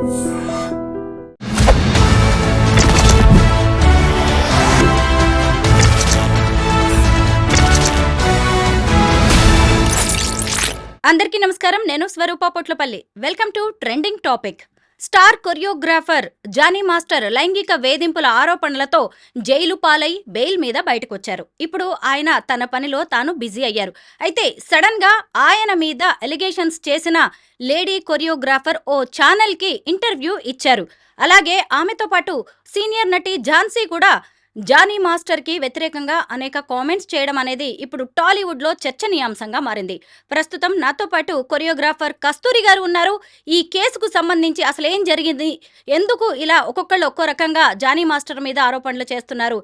అందరికీ నమస్కారం. నేను Swaroopa Potlapalli. Welcome to trending topic. Star choreographer Jani master లైంగిక వేధింపుల ఆరోపణలతో జైలు పాలై బెయిల్ మీద బయటకొచ్చారు. ఇప్పుడు ఆయన తన పనిలో తాను బిజీ అయ్యారు. అయితే సడన్ గా ఆయన మీద ఎలిగేషన్స్ చేసిన లేడీ కొరియోగ్రాఫర్ ఓ ఛానల్ కి ఇంటర్వ్యూ ఇచ్చారు. అలాగే ఆమెతో పాటు సీనియర్ నటి ఝాన్సీ కూడా జానీ మాస్టర్ కి వ్యతిరేకంగా అనేక కామెంట్స్ చేయడం అనేది ఇప్పుడు టాలీవుడ్ లో చర్చనీయాంశంగా మారింది. ప్రస్తుతం నాతో పాటు కొరియోగ్రాఫర్ కస్తూరి గారు ఉన్నారు. ఈ కేసుకు సంబంధించి అసలు ఏం జరిగింది, ఎందుకు ఇలా ఒక్కొక్కళ్ళు ఒక్కో రకంగా జానీ మాస్టర్ మీద ఆరోపణలు చేస్తున్నారు,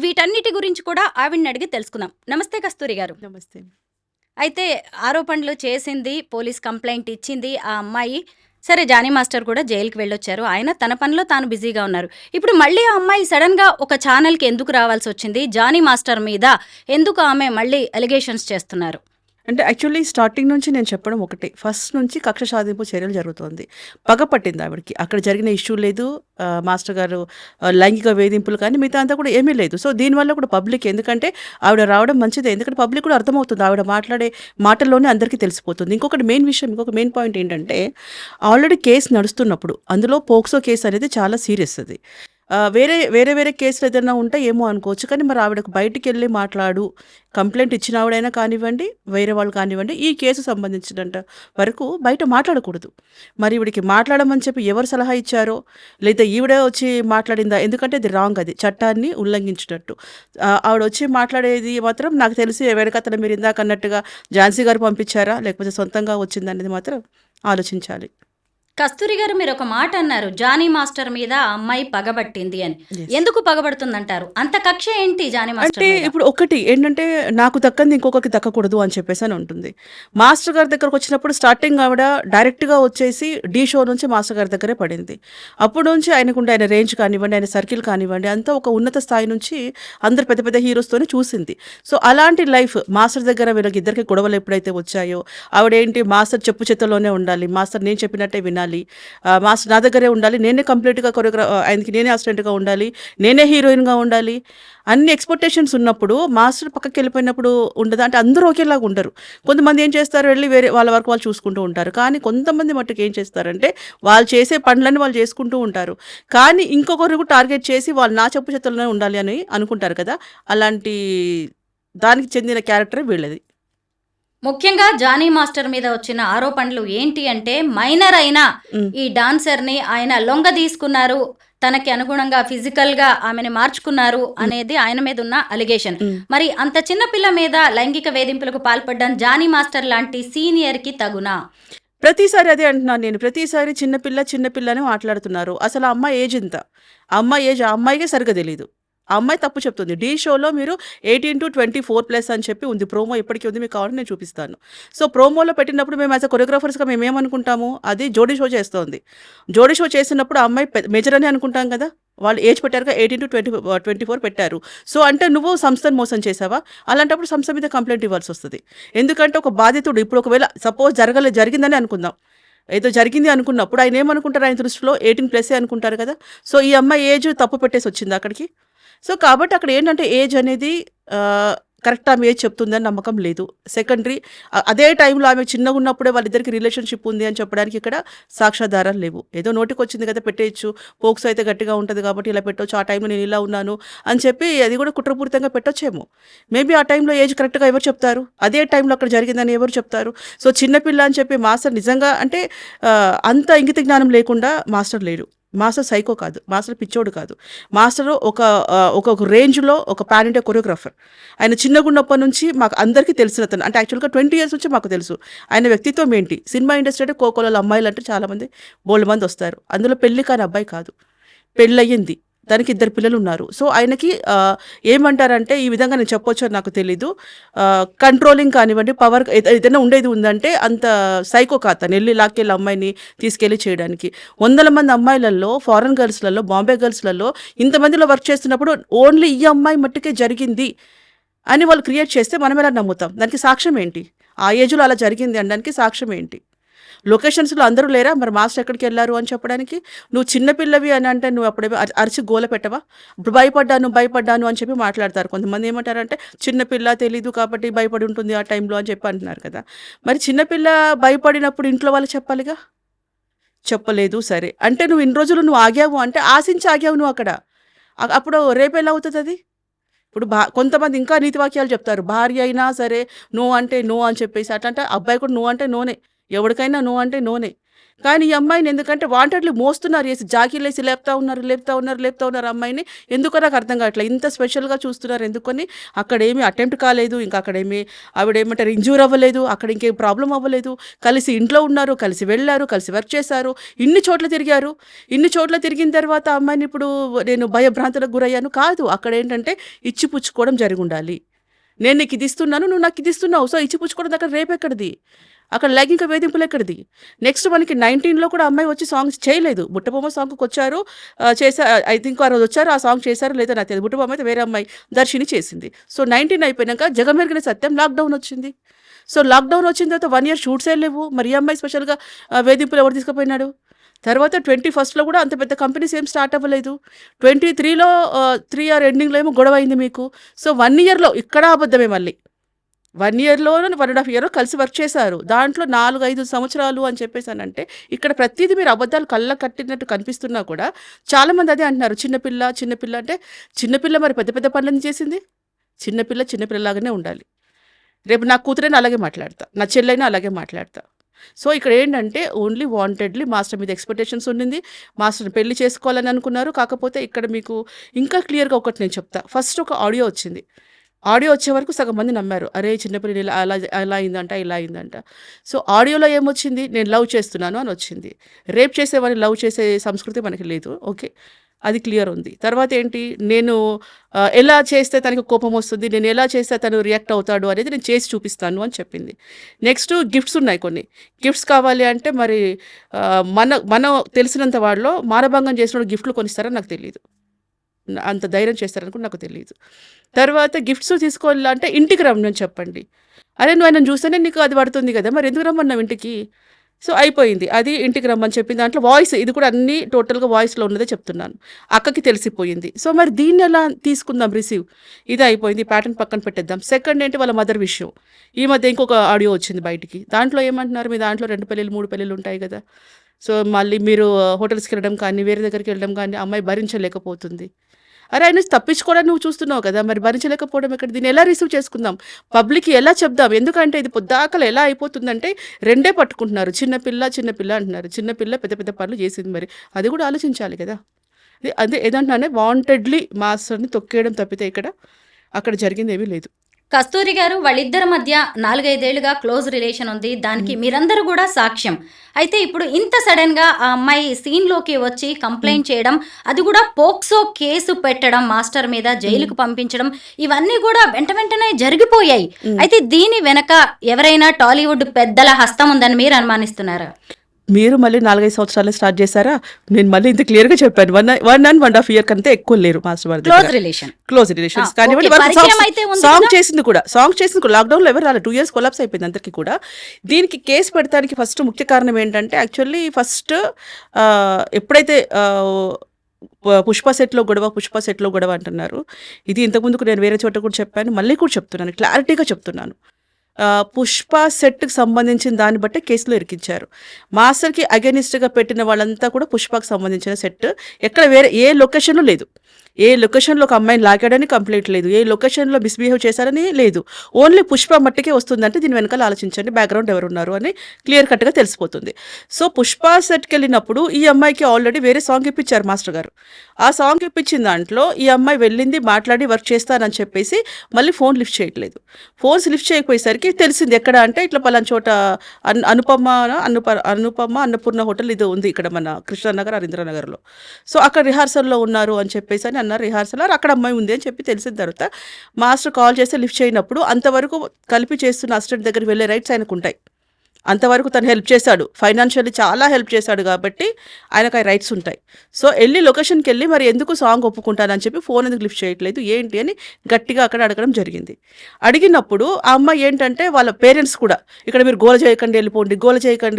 వీటన్నిటి గురించి కూడా ఆవిడని అడిగి తెలుసుకుందాం. నమస్తే కస్తూరి గారు. నమస్తే. అయితే ఆరోపణలు చేసింది, పోలీస్ కంప్లైంట్ ఇచ్చింది ఆ అమ్మాయి. సరే, జానీ మాస్టర్ కూడా జైలుకి వెళ్ళొచ్చారు. ఆయన తన పనిలో తాను బిజీగా ఉన్నారు. ఇప్పుడు మళ్ళీ ఆ అమ్మాయి సడన్గా ఒక ఛానల్కి ఎందుకు రావాల్సి వచ్చింది? జానీ మాస్టర్ మీద ఎందుకు ఆమె మళ్ళీ ఎలిగేషన్స్ చేస్తున్నారు? అంటే యాక్చువల్లీ స్టార్టింగ్ నుంచి నేను చెప్పడం ఒకటే, ఫస్ట్ నుంచి కక్ష సాధింపు చర్యలు జరుగుతోంది. పగ పట్టింది ఆవిడకి. అక్కడ జరిగిన ఇష్యూ లేదు, మాస్టర్ గారు లైంగిక వేధింపులు కానీ మిగతా అంతా కూడా ఏమీ లేదు. సో దీనివల్ల కూడా పబ్లిక్, ఎందుకంటే ఆవిడ రావడం మంచిదే, ఎందుకంటే పబ్లిక్ కూడా అర్థమవుతుంది, ఆవిడ మాట్లాడే మాటల్లోనే అందరికీ తెలిసిపోతుంది. ఇంకొక మెయిన్ పాయింట్ ఏంటంటే, ఆల్రెడీ కేసు నడుస్తున్నప్పుడు అందులో పోక్సో కేసు అనేది చాలా సీరియస్. అది వేరే కేసులు ఏదైనా ఉంటే ఏమో అనుకోవచ్చు, కానీ మరి ఆవిడకు బయటికి వెళ్ళి మాట్లాడు, కంప్లైంట్ ఇచ్చిన ఆవిడైనా కానివ్వండి, వేరే వాళ్ళు కానివ్వండి, ఈ కేసు సంబంధించినంత వరకు బయట మాట్లాడకూడదు. మరి ఈవిడికి మాట్లాడమని చెప్పి ఎవరు సలహా ఇచ్చారో, లేదా ఈవిడే వచ్చి మాట్లాడిందా? ఎందుకంటే అది రాంగ్, అది చట్టాన్ని ఉల్లంఘించినట్టు. ఆవిడ వచ్చి మాట్లాడేది మాత్రం నాకు తెలిసి వెనకతల మీరు ఇందాక అన్నట్టుగా ఝాన్సీ గారు పంపించారా, లేకపోతే సొంతంగా వచ్చిందనేది మాత్రం ఆలోచించాలి. కస్తూరి గారు, మీరు ఒక మాట అన్నారు, జానీ మాస్టర్ మీద ఆ అమ్మాయి పగబట్టింది అని. ఎందుకు పగబడుతుందంటారు? అంత కక్ష ఏంటి జానీ మాస్టర్ అంటే? ఇప్పుడు ఒకటి ఏంటంటే, నాకు దక్కంది ఇంకొకరికి దక్కకూడదు అని చెప్పేసి అని ఉంటుంది. మాస్టర్ గారి దగ్గరకు వచ్చినప్పుడు స్టార్టింగ్ ఆవిడ డైరెక్ట్గా వచ్చేసి ఢీ షో నుంచి మాస్టర్ గారి దగ్గరే పడింది. అప్పుడు నుంచి ఆయనకుండే ఆయన రేంజ్ కానివ్వండి, ఆయన సర్కిల్ కానివ్వండి, అంతా ఒక ఉన్నత స్థాయి నుంచి అందరు పెద్ద పెద్ద హీరోస్తోనే చూసింది. సో అలాంటి లైఫ్ మాస్టర్ దగ్గర వీళ్ళకి ఇద్దరికి గొడవలు ఎప్పుడైతే వచ్చాయో, ఆవిడేంటి మాస్టర్ చెప్పు చేతల్లోనే ఉండాలి, మాస్టర్ నేను చెప్పినట్టే వినాలి, మాస్టర్ నా దగ్గరే ఉండాలి, నేనే కంప్లీట్గా ఆయనకి నేనే అసిస్టెంట్గా ఉండాలి, నేనే హీరోయిన్గా ఉండాలి, అన్ని ఎక్స్పెక్టేషన్స్ ఉన్నప్పుడు మాస్టర్ పక్కకి వెళ్ళిపోయినప్పుడు ఉండదు. అంటే అందరూ ఒకేలాగా ఉండరు. కొంతమంది ఏం చేస్తారు, వెళ్ళి వేరే వాళ్ళ వరకు వాళ్ళు చూసుకుంటూ ఉంటారు. కానీ కొంతమంది మట్టుకు ఏం చేస్తారంటే, వాళ్ళు చేసే పనులన్నీ వాళ్ళు చేసుకుంటూ ఉంటారు, కానీ ఇంకొకరు టార్గెట్ చేసి వాళ్ళు నా చెప్పు చేతుల్లోనే ఉండాలి అని అనుకుంటారు కదా. అలాంటి దానికి చెందిన క్యారెక్టర్ వీళ్ళది. ముఖ్యంగా జానీ మాస్టర్ మీద వచ్చిన ఆరోపణలు ఏంటి అంటే, మైనర్ అయిన ఈ డాన్సర్ ని ఆయన లొంగ తీసుకున్నారు, తనకి అనుగుణంగా ఫిజికల్ గా ఆమెను మార్చుకున్నారు అనేది ఆయన మీద ఉన్న అలిగేషన్. మరి అంత చిన్న పిల్ల మీద లైంగిక వేధింపులకు పాల్పడ్డం జానీ మాస్టర్ లాంటి సీనియర్ కి తగునా? ప్రతిసారి అదే అంటున్నాను నేను. ప్రతిసారి చిన్నపిల్లని మాట్లాడుతున్నారు. అసలు ఆ అమ్మాయి ఏజ్ ఎంత? ఆ అమ్మాయికే సరిగ్గా తెలియదు. ఆ అమ్మాయి తప్పు చెప్తుంది. ఢీ షోలో మీరు 18 to 24+ అని చెప్పి ఉంది. ప్రోమో ఇప్పటికీ ఉంది, మీకు కావాలని నేను చూపిస్తాను. సో ప్రోమోలో పెట్టినప్పుడు మేము యాజ్ అ కొరియోగ్రాఫర్స్గా మేము ఏమనుకుంటాము, అది జోడీ షో చేస్తోంది. జోడీ షో చేసినప్పుడు ఆ అమ్మాయి మేజర్ అని అనుకుంటాం కదా. వాళ్ళు ఏజ్ పెట్టారుగా, 18 to 24 పెట్టారు. సో అంటే నువ్వు సంస్థను మోసం చేసావా? అలాంటప్పుడు సంస్థ మీద కంప్లైంట్ ఇవ్వాల్సి వస్తుంది. ఎందుకంటే ఒక బాధితుడు ఇప్పుడు ఒకవేళ సపోజ్ జరిగిందని అనుకుందాం, ఏదో జరిగింది అనుకున్నప్పుడు ఆయన ఏమనుకుంటారు, ఆయన దృష్టిలో 18+ అనుకుంటారు కదా. సో ఈ అమ్మాయి ఏజ్ తప్పు పెట్టేసి వచ్చింది అక్కడికి. సో కాబట్టి అక్కడ ఏంటంటే ఏజ్ అనేది కరెక్ట్, ఆమె ఏజ్ చెప్తుందని నమ్మకం లేదు. సెకండరీ, అదే టైంలో ఆమె చిన్నగా ఉన్నప్పుడే వాళ్ళిద్దరికి రిలేషన్షిప్ ఉంది అని చెప్పడానికి ఇక్కడ సాక్ష్యాధారాలు లేవు. ఏదో నోటికి వచ్చింది కదా పెట్టేయచ్చు, పోక్స్ అయితే గట్టిగా ఉంటుంది కాబట్టి ఇలా పెట్టవచ్చు, ఆ టైంలో నేను ఇలా ఉన్నాను అని చెప్పి అది కూడా కుట్రపూరితంగా పెట్టొచ్చేమో. మేబీ ఆ టైంలో ఏజ్ కరెక్ట్గా ఎవరు చెప్తారు? అదే టైంలో అక్కడ జరిగిందని ఎవరు చెప్తారు? సో చిన్నపిల్ల అని చెప్పి మాస్టర్ నిజంగా అంటే అంత ఇంగిత జ్ఞానం లేకుండా మాస్టర్ లేడు. మాస్టర్ సైకో కాదు, మాస్టర్ పిచ్చోడు కాదు. మాస్టర్ ఒక రేంజ్లో ఒక పాన్ ఇండియా కొరియోగ్రాఫర్. ఆయన చిన్నగా ఉన్నప్పటి నుంచి మాకు అందరికీ తెలిసిన అతను. అంటే యాక్చువల్గా 20 years నుంచి మాకు తెలుసు ఆయన వ్యక్తిత్వం ఏంటి. సినిమా ఇండస్ట్రీ అంటే కోకోలలో అమ్మాయిలు అంటే చాలామంది బోల్డ్ మంది వస్తారు. అందులో పెళ్లి కాని అబ్బాయి కాదు, పెళ్ళయింది, దానికి 2 పిల్లలు ఉన్నారు. సో ఆయనకి ఏమంటారంటే, ఈ విధంగా నేను చెప్పొచ్చో నాకు తెలీదు, కంట్రోలింగ్ కానివ్వండి, పవర్ ఏదైనా ఉండేది ఉందంటే అంత సైకో కాదు తను వెళ్ళి లాక్కెళ్ళి అమ్మాయిని తీసుకెళ్ళి చేయడానికి. 100 మంది అమ్మాయిలలో, ఫారెన్ గర్ల్స్లలో, బాంబే గర్ల్స్లలో ఇంతమందిలో వర్క్ చేస్తున్నప్పుడు ఓన్లీ ఈ అమ్మాయి మట్టుకే జరిగింది అని వాళ్ళు క్రియేట్ చేస్తే మనం ఎలా నమ్ముతాం? దానికి సాక్ష్యం ఏంటి? ఆ ఏజ్లో అలా జరిగింది అనడానికి సాక్ష్యం ఏంటి? లొకేషన్స్‌లో అందరూ లేరా? మరి మాస్టర్ ఎక్కడికెళ్లారు అని చెప్పడానికి? నువ్వు చిన్న పిల్లవి అని అంటే నువ్వు అప్పుడేమో అరిచి గోల పెట్టవా? ఇప్పుడు భయపడ్డాను అని చెప్పి మాట్లాడతారు. కొంతమంది ఏమంటారంటే చిన్న పిల్ల తెలీదు కాబట్టి భయపడి ఉంటుంది ఆ టైంలో అని చెప్పి అంటున్నారు కదా! మరి చిన్న పిల్ల భయపడినప్పుడు ఇంట్లో వాళ్ళు చెప్పాలిగా? చెప్పలేదు సరే. అంటే నువ్వు ఇన్ని రోజులు నువ్వు ఆగావు అంటే ఆశించి ఆగావు నువ్వు అక్కడ. అప్పుడు రేపెలా అవుతదది? ఇప్పుడు కొంతమంది ఇంకా నీతి వాక్యాలు చెప్తారు. భార్య అయినా సరే నో అంటే నో అని చెప్పేసి అట్లంటే అబ్బాయి కూడా నో అంటే నోనే. ఎవడికైనా నో అంటే నోనే. కానీ ఈ అమ్మాయిని ఎందుకంటే వాంటెడ్‌లీ మోస్తున్నారు జాకీలేసి లేపుతా ఉన్నారు అమ్మాయిని. ఎందుకో నాకు అర్థం కావట్లే. ఇంత స్పెషల్‌గా చూస్తున్నారు ఎందుకని? అక్కడేమి అటెంప్ట్ కాలేదు. ఇంకా అక్కడేమి ఆవిడేమంటారు ఇంజ్యూర్ అవ్వలేదు. అక్కడ ఇంకేం ప్రాబ్లమ్ అవ్వలేదు. కలిసి ఇంట్లో ఉన్నారు. కలిసి వెళ్లారు. కలిసి వర్క్ చేశారు. ఇన్ని చోట్ల తిరిగారు. ఇన్ని చోట్ల తిరిగిన తర్వాత ఆ అమ్మాయిని ఇప్పుడు నేను భయభ్రాంతులకు గురయ్యాను కాదు. అక్కడేంటంటే ఇచ్చిపుచ్చుకోవడం జరిగుండాలి. నేను నీకు ఇది ఇస్తున్నాను. నువ్వు నాకు ఇది ఇస్తున్నావు. సో ఇచ్చిపుచ్చుకోవడం దగ్గర రేపెక్కడిది? అక్కడ లైంగిక వేధింపులు ఎక్కడిది? నెక్స్ట్ మనకి 19లో కూడా అమ్మాయి వచ్చి సాంగ్స్ చేయలేదు. బుట్టబొమ్మ సాంగ్‌కొచ్చారు. ఐ థింక్ ఆ రోజు వచ్చారు. ఆ సాంగ్ చేశారో లేదో నాకు తెలీదు. బుట్టబొమ్మ అయితే వేరే అమ్మాయి దర్శిని చేసింది. సో 19 అయిపోయినాక జగమెరిగిన సత్యం లాక్‌డౌన్ వచ్చింది. సో లాక్‌డౌన్ వచ్చిన తర్వాత 1 ఇయర్ షూట్సే లేవు. మరి ఈ అమ్మాయి స్పెషల్‌గా వేధింపులు ఎవరు తీసుకుపోయినాడు? తర్వాత 21లో కూడా అంత పెద్ద కంపెనీస్ ఏం స్టార్ట్ అవ్వలేదు. 23లో 3 ఇయర్ ఎండింగ్‌లో ఏమో గొడవ అయింది మీకు. సో 1 ఇయర్‌లో ఇక్కడ అబద్ధమే మళ్ళీ. 1 ఇయర్‌లోనో 1½ ఇయరో కలిసి వర్క్ చేశారు. దాంట్లో 4, 5 సంవత్సరాలు అని చెప్పేసనంటే ఇక్కడ ప్రతీది మీరు అబద్ధాలు కళ్ళకు కట్టినట్టు కనిపిస్తున్నా కూడా చాలామంది అదే అంటున్నారు. చిన్న పిల్ల అంటే చిన్న పిల్ల మరి పెద్ద పెద్ద పనులెందుకు చేసింది? చిన్న పిల్లలాగానే ఉండాలి. రేపు నా కూతురైనా అలాగే మాట్లాడతా. నా చెల్లైనా అలాగే మాట్లాడతా. సో ఇక్కడ ఏంటంటే ఓన్లీ వాంటెడ్‌లీ మాస్టర్ మీద ఎక్స్‌పెక్టేషన్స్ ఉండింది. మాస్టర్‌ని పెళ్లి చేసుకోవాలని అనుకున్నారు. కాకపోతే ఇక్కడ మీకు ఇంకా క్లియర్‌గా ఒకటి నేను చెప్తా. ఫస్ట్ ఒక ఆడియో వచ్చింది. ఆడియో వచ్చే వరకు సగం మంది నమ్మారు. అరే! చిన్నపిల్ల అలా అయిందంట, ఇలా అయిందంట. సో ఆడియోలో ఏమొచ్చింది? నేను లవ్ చేస్తున్నాను అని వచ్చింది. రేప్ చేసేవాడిని లవ్ చేసే సంస్కృతి మనకి లేదు. ఓకే. అది క్లియర్ ఉంది. తర్వాత ఏంటి? నేను ఎలా చేస్తే తనకి కోపం వస్తుంది, నేను ఎలా చేస్తే తను రియాక్ట్ అవుతాడు అనేది నేను చేసి చూపిస్తాను అని చెప్పింది. నెక్స్ట్ గిఫ్ట్స్ ఉన్నాయి కొన్ని. గిఫ్ట్స్ కావాలి అంటే మరి మనం తెలిసినంత వాళ్ళలో మానభంగం చేసినోడు గిఫ్ట్‌లు కొనిస్తారని నాకు తెలీదు. అంత ధైర్యం చేస్తారని కూడా నాకు తెలీదు. తర్వాత గిఫ్ట్స్ తీసుకోవాలంటే ఇంటికి రమ్మని చెప్పండి. అరే! నువ్వు ఆయనను చూస్తేనే నీకు అది పడుతుంది కదా! మరి ఎందుకు రమ్మన్నావు ఇంటికి? సో అయిపోయింది. అది ఇంటికి రమ్మని చెప్పిన దాంట్లో వాయిస్ ఇది కూడా అన్నీ టోటల్‌గా వాయిస్‌లో ఉన్నదే చెప్తున్నాను. అక్కకి తెలిసిపోయింది. సో మరి దీన్ని ఎలా తీసుకుందాం రిసీవ్? ఇది అయిపోయింది. ప్యాటర్న్ పక్కన పెట్టేద్దాం. సెకండ్ ఏంటి వాళ్ళ మదర్ విషయం. ఈ మధ్య ఇంకొక ఆడియో వచ్చింది బయటికి. దాంట్లో ఏమంటున్నారు? మీ దాంట్లో 2 పెళ్ళిళ్ళు, 3 పెళ్ళిళ్ళు ఉంటాయి కదా! సో మళ్ళీ మీరు హోటల్స్‌కి వెళ్ళడం కానీ, వేరే దగ్గరికి వెళ్ళడం కానీ అమ్మాయి భరించలేకపోతుంది. అరే! ఆయన నుంచి తప్పించుకోవడానికి నువ్వు చూస్తున్నావు కదా! మరి భరించలేకపోవడం ఎక్కడ? దీన్ని ఎలా రిసీవ్ చేసుకుందాం? పబ్లిక్‌కి ఎలా చెప్దాం? ఎందుకంటే ఇది పొద్దాకల ఎలా అయిపోతుందంటే రెండే పట్టుకుంటున్నారు. చిన్న పిల్ల అంటున్నారు. చిన్న పిల్ల పెద్ద పెద్ద పనులు చేసింది మరి. అది కూడా ఆలోచించాలి కదా! అదే ఏదంటున్నానే వాంటెడ్‌లీ మాస్టర్‌ని తొక్కేయడం తప్పితే అక్కడ జరిగిందేమీ లేదు. కస్తూరి గారు వాళ్ళిద్దరి మధ్య 4, 5 ఏళ్లుగా క్లోజ్ రిలేషన్ ఉంది. దానికి మీరందరూ కూడా సాక్ష్యం. అయితే ఇప్పుడు ఇంత సడన్ గా ఆ అమ్మాయి సీన్ లోకి వచ్చి కంప్లైంట్ చేయడం, అది కూడా పోక్సో కేసు పెట్టడం, మాస్టర్ మీద జైలుకు పంపించడం, ఇవన్నీ కూడా వెంటనే జరిగిపోయాయి. అయితే దీని వెనక ఎవరైనా టాలీవుడ్ పెద్దల హస్తం ఉందని మీరు అనుమానిస్తున్నారా? మీరు మళ్ళీ 4, 5 సంవత్సరాలే స్టార్ట్ చేశారా? నేను మళ్ళీ ఇంత క్లియర్‌గా చెప్పాను. 1 and 1½ ఇయర్ కంటే ఎక్కువ లేరు మాస్టర్ వారి దగ్గర. క్లోజ్ రిలేషన్స్ కానివ్వండి. సాంగ్ చేసింది కూడా లాక్‌డౌన్‌లో ఎవరు రాలేదు. 2 ఇయర్స్ కొలాప్స్ అయిపోయింది అందరికీ కూడా. దీనికి కేసు పెడతానికి ఫస్ట్ ముఖ్య కారణం ఏంటంటే యాక్చువల్లీ ఫస్ట్ ఎప్పుడైతే పుష్ప సెట్‌లో గొడవ అంటున్నారు. ఇది ఇంతకుముందుకు నేను వేరే చోట కూడా చెప్పాను. మళ్ళీ కూడా చెప్తున్నాను. క్లారిటీగా చెప్తున్నాను. పుష్ప సెట్‌కి సంబంధించిన దాన్ని బట్టే కేసులో ఇరికించారు. మాస్టర్‌కి అగైనిస్ట్‌గా పెట్టిన వాళ్ళంతా కూడా పుష్పకి సంబంధించిన సెట్. ఎక్కడ వేరే ఏ లొకేషన్‌లో లేదు. ఏ లొకేషన్‌లో ఒక అమ్మాయిని లాగాడని కంప్లైంట్ లేదు. ఏ లొకేషన్‌లో మిస్‌బిహేవ్ చేశారని లేదు. ఓన్లీ పుష్ప మట్టుకే వస్తుందంటే దీని వెనకాల ఆలోచించండి బ్యాక్‌గ్రౌండ్ ఎవరున్నారు అని క్లియర్ కట్‌గా తెలిసిపోతుంది. సో పుష్ప సెట్‌కెళ్ళినప్పుడు ఈ అమ్మాయికి ఆల్రెడీ వేరే సాంగ్ ఇప్పించారు మాస్టర్ గారు. ఆ సాంగ్ ఇప్పించిన దాంట్లో ఈ అమ్మాయి వెళ్ళింది, మాట్లాడి వర్క్ చేస్తానని చెప్పేసి మళ్ళీ ఫోన్ లిఫ్ట్ చేయట్లేదు. ఫోన్స్ లిఫ్ట్ చేయకపోయేసరికి తెలిసింది ఎక్కడ అంటే ఇట్లా పలానా చోట అన్నపూర్ణ హోటల్ ఇది ఉంది ఇక్కడ మన కృష్ణానగర్, హరీంద్రనగర్‌లో. సో అక్కడ రిహార్సల్‌లో ఉన్నారు అని చెప్పేసి అని అన్నారు. రిహార్సల్ అక్కడ అమ్మాయి ఉంది అని చెప్పి తెలిసిన తర్వాత మాస్టర్ కాల్ చేస్తే లిఫ్ట్ చేయనప్పుడు అంతవరకు కలిపి చేస్తున్న అసిస్టెంట్ దగ్గరికి వెళ్ళే రైట్స్ ఆయనకు ఉంటాయి. అంతవరకు తను హెల్ప్ చేశాడు, ఫైనాన్షియల్లీ చాలా హెల్ప్ చేశాడు కాబట్టి ఆయనకు ఆ రైట్స్ ఉంటాయి. సో వెళ్ళి లొకేషన్కి వెళ్ళి మరి ఎందుకు సాంగ్ ఒప్పుకుంటానని చెప్పి ఫోన్ ఎందుకు లిఫ్ట్ చేయట్లేదు ఏంటి అని గట్టిగా అక్కడ అడగడం జరిగింది. అడిగినప్పుడు ఆ అమ్మాయి ఏంటంటే వాళ్ళ పేరెంట్స్ కూడా ఇక్కడ మీరు గోల చేయకండి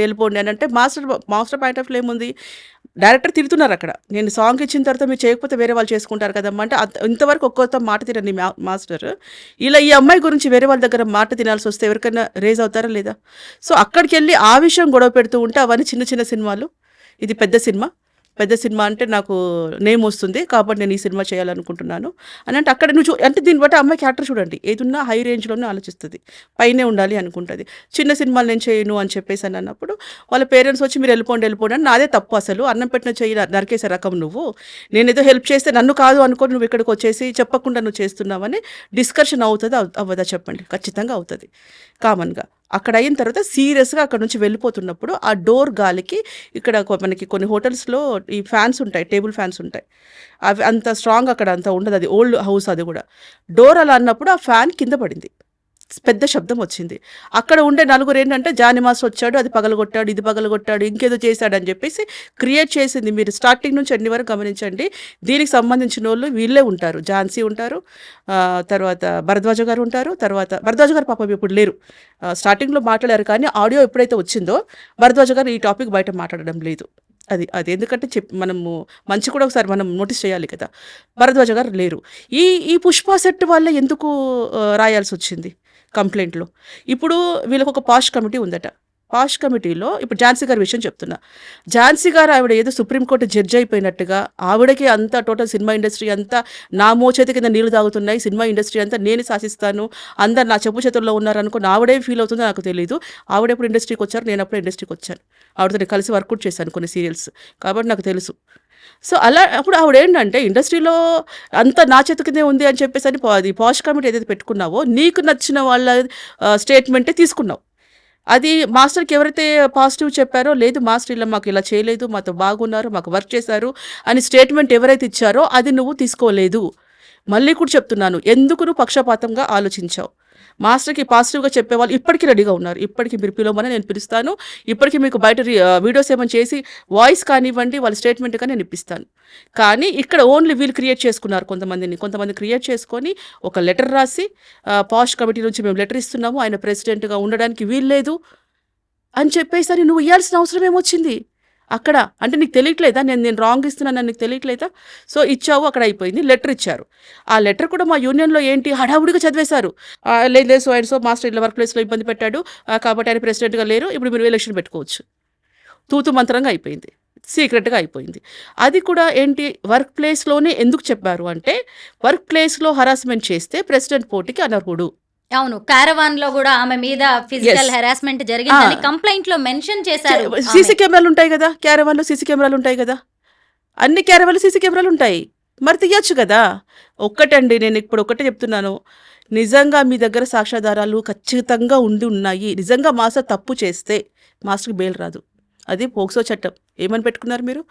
వెళ్ళిపోండి అని అంటే మాస్టర్ పాయింట్ ఆఫ్ వ్యూ ఏముంది, డైరెక్టర్ తిడుతున్నారు అక్కడ, నేను సాంగ్ ఇచ్చిన తర్వాత మీరు చేయకపోతే వేరే వాళ్ళు చేసుకుంటారు కదమ్మా అంటే ఇంతవరకు ఒక్కొక్క మాట తినని మాస్టర్ ఇలా ఈ అమ్మాయి గురించి వేరే వాళ్ళ దగ్గర మాట తినాల్సి వస్తే ఎవరికైనా రేజ్ అవుతారా లేదా? సో అక్కడికి వెళ్ళి ఆ విషయం గొడవ పెడుతూ ఉంటే అవన్నీ చిన్న చిన్న సినిమాలు, ఇది పెద్ద సినిమా అంటే నాకు నేమ్ వస్తుంది కాబట్టి నేను ఈ సినిమా చేయాలనుకుంటున్నాను అని అంటే అక్కడ నువ్వు అంటే దీన్ని బట్టి అమ్మాయి క్యారెక్టర్ చూడండి, ఏదున్నా హై రేంజ్లోనే ఆలోచిస్తుంది, పైనే ఉండాలి అనుకుంటుంది. చిన్న సినిమాలు నేను చేయను అని చెప్పేసి అని అన్నప్పుడు వాళ్ళ పేరెంట్స్ వచ్చి మీరు వెళ్ళిపోండి అని నాదే తప్పు, అసలు అన్నం పెట్టిన చెయ్యి నరికేసే రకం నువ్వు, నేను ఏదో హెల్ప్ చేస్తే నన్ను కాదు అనుకొని నువ్వు ఇక్కడికి వచ్చేసి చెప్పకుండా నువ్వు చేస్తున్నావని డిస్కషన్ అవుతుంది అవ్వదా చెప్పండి? ఖచ్చితంగా అవుతుంది కామన్గా. అక్కడ అయిన తర్వాత సీరియస్గా అక్కడ నుంచి వెళ్ళిపోతున్నప్పుడు ఆ డోర్ గాలికి ఇక్కడ మనకి కొన్ని హోటల్స్లో ఈ ఫ్యాన్స్ ఉంటాయి, టేబుల్ ఫ్యాన్స్ ఉంటాయి, అవి అంత స్ట్రాంగ్ అక్కడ అంత ఉండదు, అది ఓల్డ్ హౌస్ అది కూడా. డోర్ అలా అన్నప్పుడు ఆ ఫ్యాన్ కింద పడింది, పెద్ద శబ్దం వచ్చింది. అక్కడ ఉండే నలుగురు ఏంటంటే జానీ మాస్టర్ వచ్చాడు, అది పగలగొట్టాడు, ఇది పగలగొట్టాడు, ఇంకేదో చేశాడు అని చెప్పేసి క్రియేట్ చేసింది. మీరు స్టార్టింగ్ నుంచి అన్ని వరకు గమనించండి, దీనికి సంబంధించిన వాళ్ళు వీళ్ళే ఉంటారు, ఝాన్సీ ఉంటారు, తర్వాత భరద్వాజ గారు ఉంటారు. తర్వాత భరద్వాజ గారు పాపం ఇప్పుడు లేరు, స్టార్టింగ్లో మాట్లాడారు కానీ ఆడియో ఎప్పుడైతే వచ్చిందో భరద్వాజ గారు ఈ టాపిక్ బయట మాట్లాడడం లేదు. అది ఎందుకంటే మనము మంచి కూడా ఒకసారి మనం నోటీస్ చేయాలి కదా. భరద్వాజ గారు లేరు. ఈ పుష్ప సెట్ వల్ల ఎందుకు రాయాల్సి వచ్చింది కంప్లైంట్లో? ఇప్పుడు వీళ్ళకి ఒక పాష్ కమిటీ ఉందట, పాష్ కమిటీలో ఇప్పుడు ఝాన్సీ గారి విషయం చెప్తున్నా. ఝాన్సీ గారు ఆవిడ ఏదో సుప్రీంకోర్టు జడ్జి అయిపోయినట్టుగా ఆవిడకి అంతా టోటల్ సినిమా ఇండస్ట్రీ అంతా నా మోచేతి కింద నీళ్లు తాగుతున్నాయి, సినిమా ఇండస్ట్రీ అంతా నేను శాసిస్తాను, అందరు నా చెప్పు చేతుల్లో ఉన్నారనుకుని ఆవిడే ఫీల్ అవుతుందో నాకు తెలియదు. ఆవిడెప్పుడు ఇండస్ట్రీకి వచ్చారు, నేను అప్పుడు ఇండస్ట్రీకి వచ్చాను, ఆవిడతో నేను కలిసి వర్కౌట్ చేశాను కొన్ని సీరియల్స్ కాబట్టి నాకు తెలుసు. సో అలా అప్పుడు ఆవిడ ఏంటంటే ఇండస్ట్రీలో అంతా నా చేతి కిందే ఉంది అని చెప్పేసి అని అది పాష్ కమిటీ ఏదైతే పెట్టుకున్నావో నీకు నచ్చిన వాళ్ళ స్టేట్మెంటే తీసుకున్నావు. అది మాస్టర్కి ఎవరైతే పాజిటివ్ చెప్పారో, లేదు మాస్టర్ ఇలా మాకు ఇలా చేయలేదు, మాతో బాగున్నారు, మాకు వర్క్ చేశారు అని స్టేట్మెంట్ ఎవరైతే ఇచ్చారో అది నువ్వు తీసుకోలేదు. మళ్ళీ కూడా చెప్తున్నాను, ఎందుకు నువ్వు పక్షపాతంగా ఆలోచించావు? మాస్టర్కి పాజిటివ్గా చెప్పేవాళ్ళు ఇప్పటికీ రెడీగా ఉన్నారు, ఇప్పటికీ మీరు పిలవమని నేను పిలుస్తాను, ఇప్పటికీ మీకు బయట వీడియోస్ ఏమైనా చేసి వాయిస్ కానివ్వండి వాళ్ళ స్టేట్మెంట్ కానీ నేను ఇప్పిస్తాను. కానీ ఇక్కడ ఓన్లీ వీళ్ళు క్రియేట్ చేసుకున్నారు, కొంతమంది క్రియేట్ చేసుకొని ఒక లెటర్ రాసి పాష్ కమిటీ నుంచి మేము లెటర్ ఇస్తున్నాము, ఆయన ప్రెసిడెంట్గా ఉండడానికి వీల్లేదు అని చెప్పేసి అని నువ్వు ఇవ్వాల్సిన అవసరం ఏమొచ్చింది అక్కడ? అంటే నీకు తెలియట్లేదా నేను రాంగ్ ఇస్తున్నాను నీకు తెలియట్లేదా? సో ఇచ్చావు, అక్కడ అయిపోయింది. లెటర్ ఇచ్చారు, ఆ లెటర్ కూడా మా యూనియన్లో ఏంటి హడావుడిగా చదివేశారు. లేదు సో మాస్టర్ ఇట్లా వర్క్ ప్లేస్లో ఇబ్బంది పెట్టాడు కాబట్టి ఆయన ప్రెసిడెంట్గా లేరు, ఇప్పుడు మీరు ఎలక్షన్ పెట్టుకోవచ్చు. తూతు మంత్రంగా అయిపోయింది, సీక్రెట్గా అయిపోయింది. అది కూడా ఏంటి వర్క్ ప్లేస్లోనే ఎందుకు చెప్పారు అంటే వర్క్ ప్లేస్లో హరాస్మెంట్ చేస్తే ప్రెసిడెంట్ పోటీకి అనర్హుడు. అవును, కారవాన్ లో కూడా ఆమె మీద ఫిజికల్ హెరాస్మెంట్ జరిగిందని కంప్లైంట్ లో మెన్షన్ చేశారు. సీసీ కెమెరాలు ఉంటాయి కదా, క్యారవాన్లో సీసీ కెమెరాలు ఉంటాయి కదా, అన్ని క్యారవాన్లో సీసీ కెమెరాలు ఉంటాయి, మరి తీయచ్చు కదా. ఒక్కటండి, నేను ఇప్పుడు ఒక్కటే చెప్తున్నాను, నిజంగా మీ దగ్గర సాక్ష్యాధారాలు ఖచ్చితంగా ఉన్నాయి, నిజంగా మాస్టర్ తప్పు చేస్తే మాస్టర్కి బెయిల్ రాదు. అది పోక్సో చట్టం. ఏమని పెట్టుకున్నారు మీరు?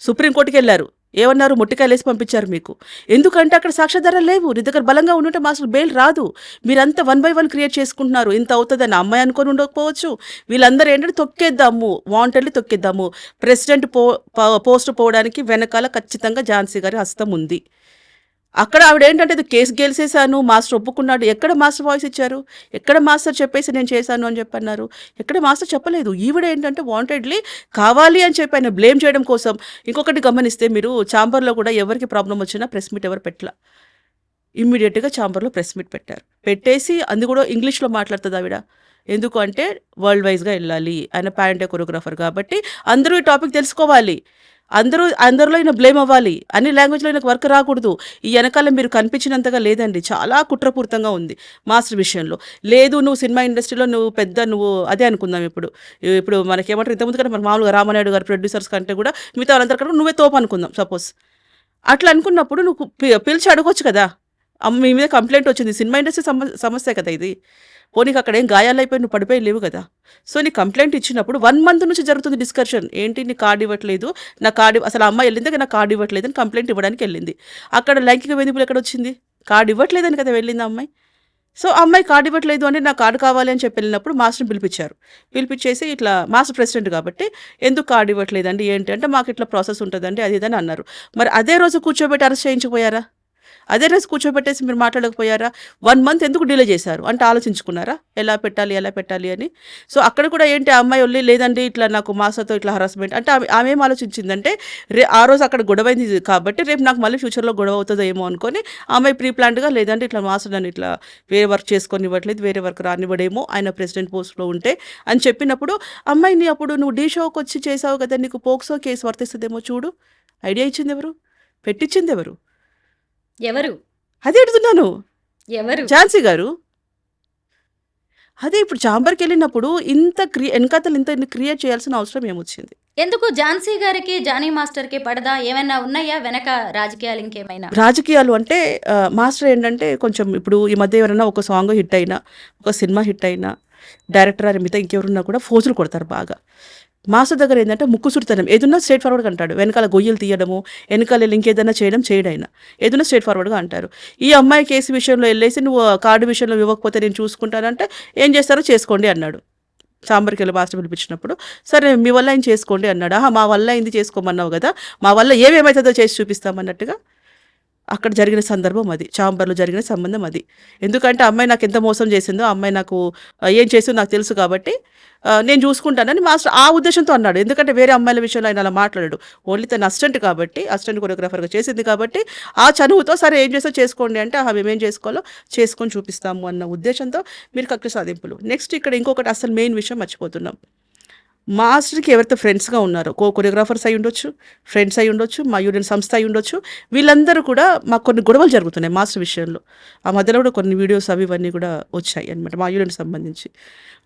సుప్రీంకోర్టుకి వెళ్ళారు, ఏమన్నారు? మొట్టికాయలు వేసి పంపించారు మీకు. ఎందుకంటే అక్కడ సాక్ష్యాధారాలు లేవు, నీ దగ్గర బలంగా ఉండుంటే మాస్టర్ బెయిల్ రాదు. మీరంతా 1 by 1 క్రియేట్ చేసుకుంటున్నారు. ఇంత అవుతుందని అమ్మాయి అనుకొని ఉండకపోవచ్చు, వీళ్ళందరూ ఏంటంటే తొక్కేద్దాము, వాంటెడ్లీ తొక్కేద్దాము. ప్రెసిడెంట్ పోస్ట్ పోవడానికి వెనకాల ఖచ్చితంగా ఝాన్సీ గారి హస్తం ఉంది. అక్కడ ఆవిడ ఏంటంటే ఇది కేసు గెలిచేశాను, మాస్టర్ ఒప్పుకున్నాడు. ఎక్కడ మాస్టర్ వాయిస్ ఇచ్చారు? ఎక్కడ మాస్టర్ చెప్పేసి నేను చేశాను అని చెప్పన్నారు? ఎక్కడ మాస్టర్ చెప్పలేదు. ఈవిడ ఏంటంటే వాంటెడ్లీ కావాలి అని చెప్పి ఆయన బ్లేమ్ చేయడం కోసం. ఇంకొకటి గమనిస్తే మీరు ఛాంబర్లో కూడా ఎవరికి ప్రాబ్లం వచ్చినా ప్రెస్ మీట్ ఎవరు పెట్టలా, ఇమ్మీడియట్గా ఛాంబర్లో ప్రెస్ మీట్ పెట్టారు. పెట్టేసి అందు కూడా ఇంగ్లీష్లో మాట్లాడుతుంది ఆవిడ. ఎందుకు అంటే వరల్డ్ వైజ్గా వెళ్ళాలి, ఆయన ప్యారెంటే కొరియోగ్రాఫర్ కాబట్టి అందరూ ఈ టాపిక్ తెలుసుకోవాలి, అందరిలో ఈయన బ్లేమ్ అవ్వాలి, అన్ని లాంగ్వేజ్లో ఈయనకు వర్క్ రాకూడదు. ఈ వెనకాల మీరు కనిపించినంతగా లేదండి, చాలా కుట్రపూరితంగా ఉంది మాస్టర్ విషయంలో. లేదు నువ్వు సినిమా ఇండస్ట్రీలో నువ్వు అదే అనుకుందాం. ఇప్పుడు మనకేమంటారు, ఇంతకుముందు కంటే మన మామూలుగా రామనాయుడు గారు ప్రొడ్యూసర్స్ కంటే కూడా మిగతా వాళ్ళందరూ కంటే నువ్వే తోపు అనుకుందాం సపోజ్. అట్లా అనుకున్నప్పుడు నువ్వు పిలిచి అడగొచ్చు కదా, మీ మీద కంప్లైంట్ వచ్చింది, సినిమా ఇండస్ట్రీ సమస్య కదా ఇది, పోనీకి అక్కడ ఏం గాయాలు అయిపోయి నువ్వు పడిపోయి లేవు కదా. సో నీ కంప్లైంట్ ఇచ్చినప్పుడు 1 month నుంచి జరుగుతుంది డిస్కషన్. ఏంటి నీ కార్డు ఇవ్వట్లేదు, నా కార్డు అసలు అమ్మాయి వెళ్ళింది నా కార్డు ఇవ్వట్లేదు అని కంప్లైంట్ ఇవ్వడానికి వెళ్ళింది. అక్కడ లైంగిక వేధింపులు ఎక్కడ వచ్చింది? కార్డు ఇవ్వట్లేదని కదా వెళ్ళింది అమ్మాయి. సో ఆ అమ్మాయి కార్డు ఇవ్వట్లేదు అని నాకు కార్డు కావాలి అని చెప్పి వెళ్ళినప్పుడు మాస్టర్ని పిలిపించారు. పిలిపించేసి ఇట్లా మాస్టర్ ప్రెసిడెంట్ కాబట్టి ఎందుకు కార్డు ఇవ్వట్లేదండి ఏంటి అంటే మాకు ఇట్లా ప్రాసెస్ ఉంటుందండి అది ఇదని అన్నారు. మరి అదే రోజు కూర్చోబెట్టి అరెస్ట్ చేయించకపోయారా? అదే రోజు కూర్చోబెట్టేసి మీరు మాట్లాడకపోయారా? 1 మంత్ ఎందుకు డిలే చేశారు అంటే ఆలోచించుకున్నారా ఎలా పెట్టాలి అని? సో అక్కడ కూడా ఏంటి ఆ అమ్మాయి వెళ్ళి లేదండి ఇట్లా నాకు మాస్టర్తో ఇట్లా హరాస్మెంట్ అంటే ఆమె ఏం ఆలోచించిందంటే ఆ రోజు అక్కడ గొడవైంది కాబట్టి రేపు నాకు మళ్ళీ ఫ్యూచర్లో గొడవ అవుతుందో ఏమో అనుకొని ఆమె ప్రీ ప్లాన్డ్గా లేదంటే ఇట్లా మాస్టర్ నన్ను ఇట్లా వేరే వర్క్ చేసుకొని ఇవ్వట్లేదు వేరే వర్క్ రానివ్వడేమో ఆయన ప్రెసిడెంట్ పోస్ట్లో ఉంటే అని చెప్పినప్పుడు అమ్మాయిని అప్పుడు నువ్వు డీ షోకి వచ్చి చేసావు కదా నీకు పోక్సో కేసు వర్తిస్తుందేమో చూడు. ఐడియా ఇచ్చింది ఎవరు? పెట్టించింది ఎవరు? ఎవరు అదే అడుగుతున్నాను. ఎవరు ఝాన్సీ గారు. అదే ఇప్పుడు చాంబర్కి వెళ్ళినప్పుడు ఇంత వెనకాతలు ఇంత క్రియేట్ చేయాల్సిన అవసరం ఏమొచ్చింది? ఎందుకు ఝాన్సీ గారికి జానీ మాస్టర్కి పడదా ఏమైనా ఉన్నాయా వెనక రాజకీయాలు ఇంకేమైనా? రాజకీయాలు అంటే మాస్టర్ ఏంటంటే కొంచెం ఇప్పుడు ఈ మధ్య ఎవరైనా ఒక సాంగ్ హిట్ అయినా ఒక సినిమా హిట్ అయినా డైరెక్టర్ అని మిగతా ఇంకెవరున్నా కూడా ఫోజులు కొడతారు బాగా. మాస్టర్ దగ్గర ఏంటంటే ముక్కుసుడితనం ఏదన్నా స్ట్రేట్ ఫార్వర్డ్గా అంటాడు. వెనకాల గొయ్యలు తీయడము వెనకాల ఇంకేదైనా చేయడం ఏదైనా స్ట్రేట్ ఫార్వర్డ్గా అంటారు. ఈ అమ్మాయి కేసు విషయంలో వెళ్ళేసి నువ్వు కార్డు విషయంలో ఇవ్వకపోతే నేను చూసుకుంటానంటే ఏం చేస్తారో చేసుకోండి అన్నాడు. చాంబర్కి వెళ్ళి మాస్టర్ పిలిపించినప్పుడు సరే మీ వల్ల ఆయన చేసుకోండి అన్నాడు. మా వల్ల అయింది చేసుకోమన్నావు కదా మా వల్ల ఏమేమవుతుందో చేసి చూపిస్తామన్నట్టుగా అక్కడ జరిగిన సందర్భం అది. చాంబర్లో జరిగిన సంబంధం అది. ఎందుకంటే అమ్మాయి నాకు ఎంత మోసం చేసిందో అమ్మాయి నాకు ఏం చేసిందో నాకు తెలుసు కాబట్టి నేను చూసుకుంటానని మాస్టర్ ఆ ఉద్దేశంతో అన్నాడు. ఎందుకంటే వేరే అమ్మాయిల విషయంలో ఆయన అలా మాట్లాడాడు. ఓన్లీ తన అసిస్టెంట్ కాబట్టి అసిస్టెంట్ కొరియోగ్రాఫర్గా చేసింది కాబట్టి ఆ చనువుతో సరే ఏం చేస్తో చేసుకోండి అంటే మేమేం చేసుకోవాలో చేసుకొని చూపిస్తాము అన్న ఉద్దేశంతో మీరు కక్ష సాధింపులు. నెక్స్ట్ ఇక్కడ ఇంకొకటి అసలు మెయిన్ విషయం మర్చిపోతున్నాం. మాస్టర్కి ఎవరైతే ఫ్రెండ్స్గా ఉన్నారో కొరియోగ్రాఫర్స్ అయి ఉండొచ్చు ఫ్రెండ్స్ అయి ఉండొచ్చు మా యూనియన్ సంస్థ అయి ఉండొచ్చు వీళ్ళందరూ కూడా మాకు కొన్ని గొడవలు జరుగుతున్నాయి మాస్టర్ విషయంలో. ఆ మధ్యలో కూడా కొన్ని వీడియోస్ ఇవన్నీ కూడా వచ్చాయి అనమాట మా యూనియన్కి సంబంధించి.